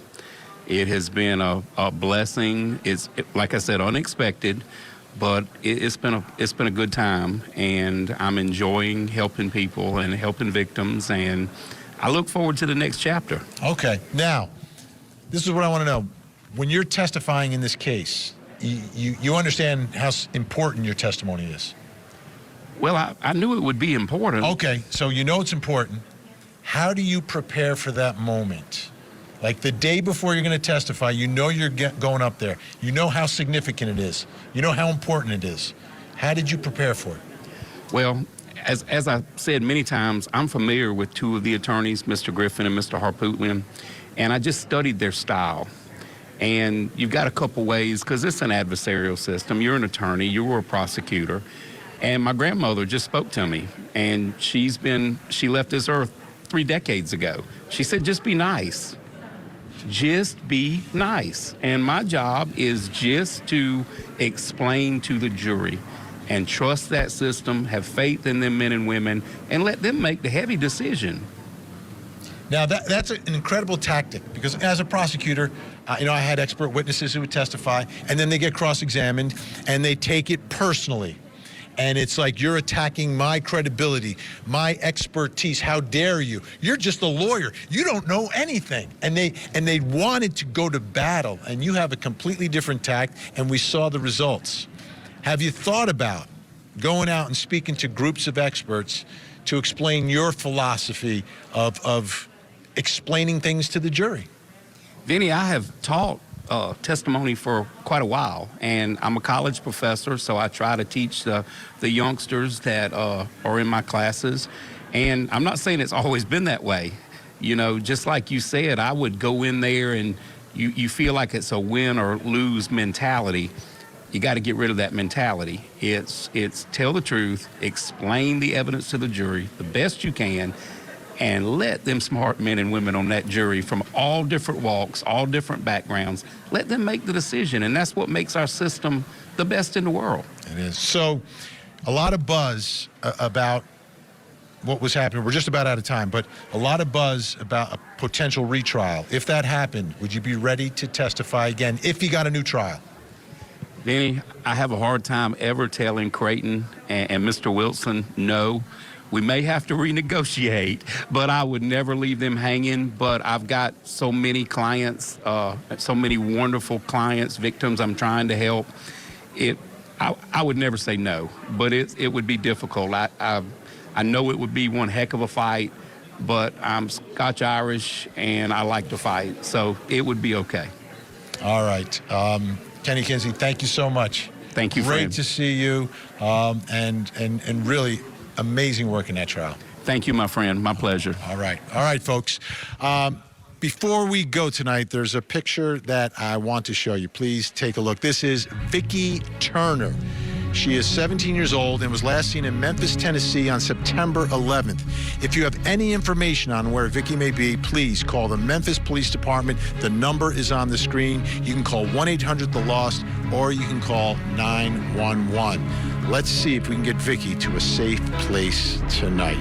It has been a blessing. It's, like I said, unexpected, but it's been a good time, and I'm enjoying helping people and helping victims, and I look forward to the next chapter. Okay, now, this is what I want to know. When you're testifying in this case, you understand how important your testimony is. Well, I knew it would be important. Okay, so you know it's important. How do you prepare for that moment? Like the day before you're going to testify, you know you're going up there. You know how significant it is. You know how important it is. How did you prepare for it? Well, as I said many times, I'm familiar with two of the attorneys, Mr. Griffin and Mr. Harpootlian, and I just studied their style. And you've got a couple ways, because it's an adversarial system. You're an attorney, you were a prosecutor. And my grandmother just spoke to me, and she left this earth 3 decades ago. She said, just be nice. Just be nice. And my job is just to explain to the jury and trust that system, have faith in them men and women, and let them make the heavy decision. Now, that's an incredible tactic, because as a prosecutor, I had expert witnesses who would testify, and then they get cross-examined, and they take it personally. And it's like, you're attacking my credibility, my expertise. How dare you? You're just a lawyer. You don't know anything. And they wanted to go to battle, and you have a completely different tact, and we saw the results. Have you thought about going out and speaking to groups of experts to explain your philosophy of explaining things to the jury? Vinnie, I have taught testimony for quite a while, and I'm a college professor, so I try to teach the youngsters that are in my classes. And I'm not saying it's always been that way. You know, just like you said, I would go in there and you feel like it's a win or lose mentality. You got to get rid of that mentality. It's tell the truth, explain the evidence to the jury the best you can, and let them smart men and women on that jury from all different walks, all different backgrounds, let them make the decision. And that's what makes our system the best in the world. It is. So a lot of buzz about what was happening. We're just about out of time, but a lot of buzz about a potential retrial. If that happened, would you be ready to testify again if you got a new trial? Vinnie, I have a hard time ever telling Creighton and Mr. Wilson no. We may have to renegotiate, but I would never leave them hanging. But I've got so many clients, so many wonderful clients, victims I'm trying to help. I would never say no, but it would be difficult. I know it would be one heck of a fight, but I'm Scotch-Irish and I like to fight, so it would be okay. All right. Kenny Kinsey, thank you so much. Thank you, Great friend. to see you, and really amazing work in that trial. Thank you, my friend. My pleasure. All right, folks. Before we go tonight, there's a picture that I want to show you. Please take a look. This is Vicki Turner. She is 17 years old and was last seen in Memphis, Tennessee on September 11th. If you have any information on where Vicki may be, please call the Memphis Police Department. The number is on the screen. You can call 1-800-THE-LOST or you can call 911. Let's see if we can get Vicki to a safe place tonight.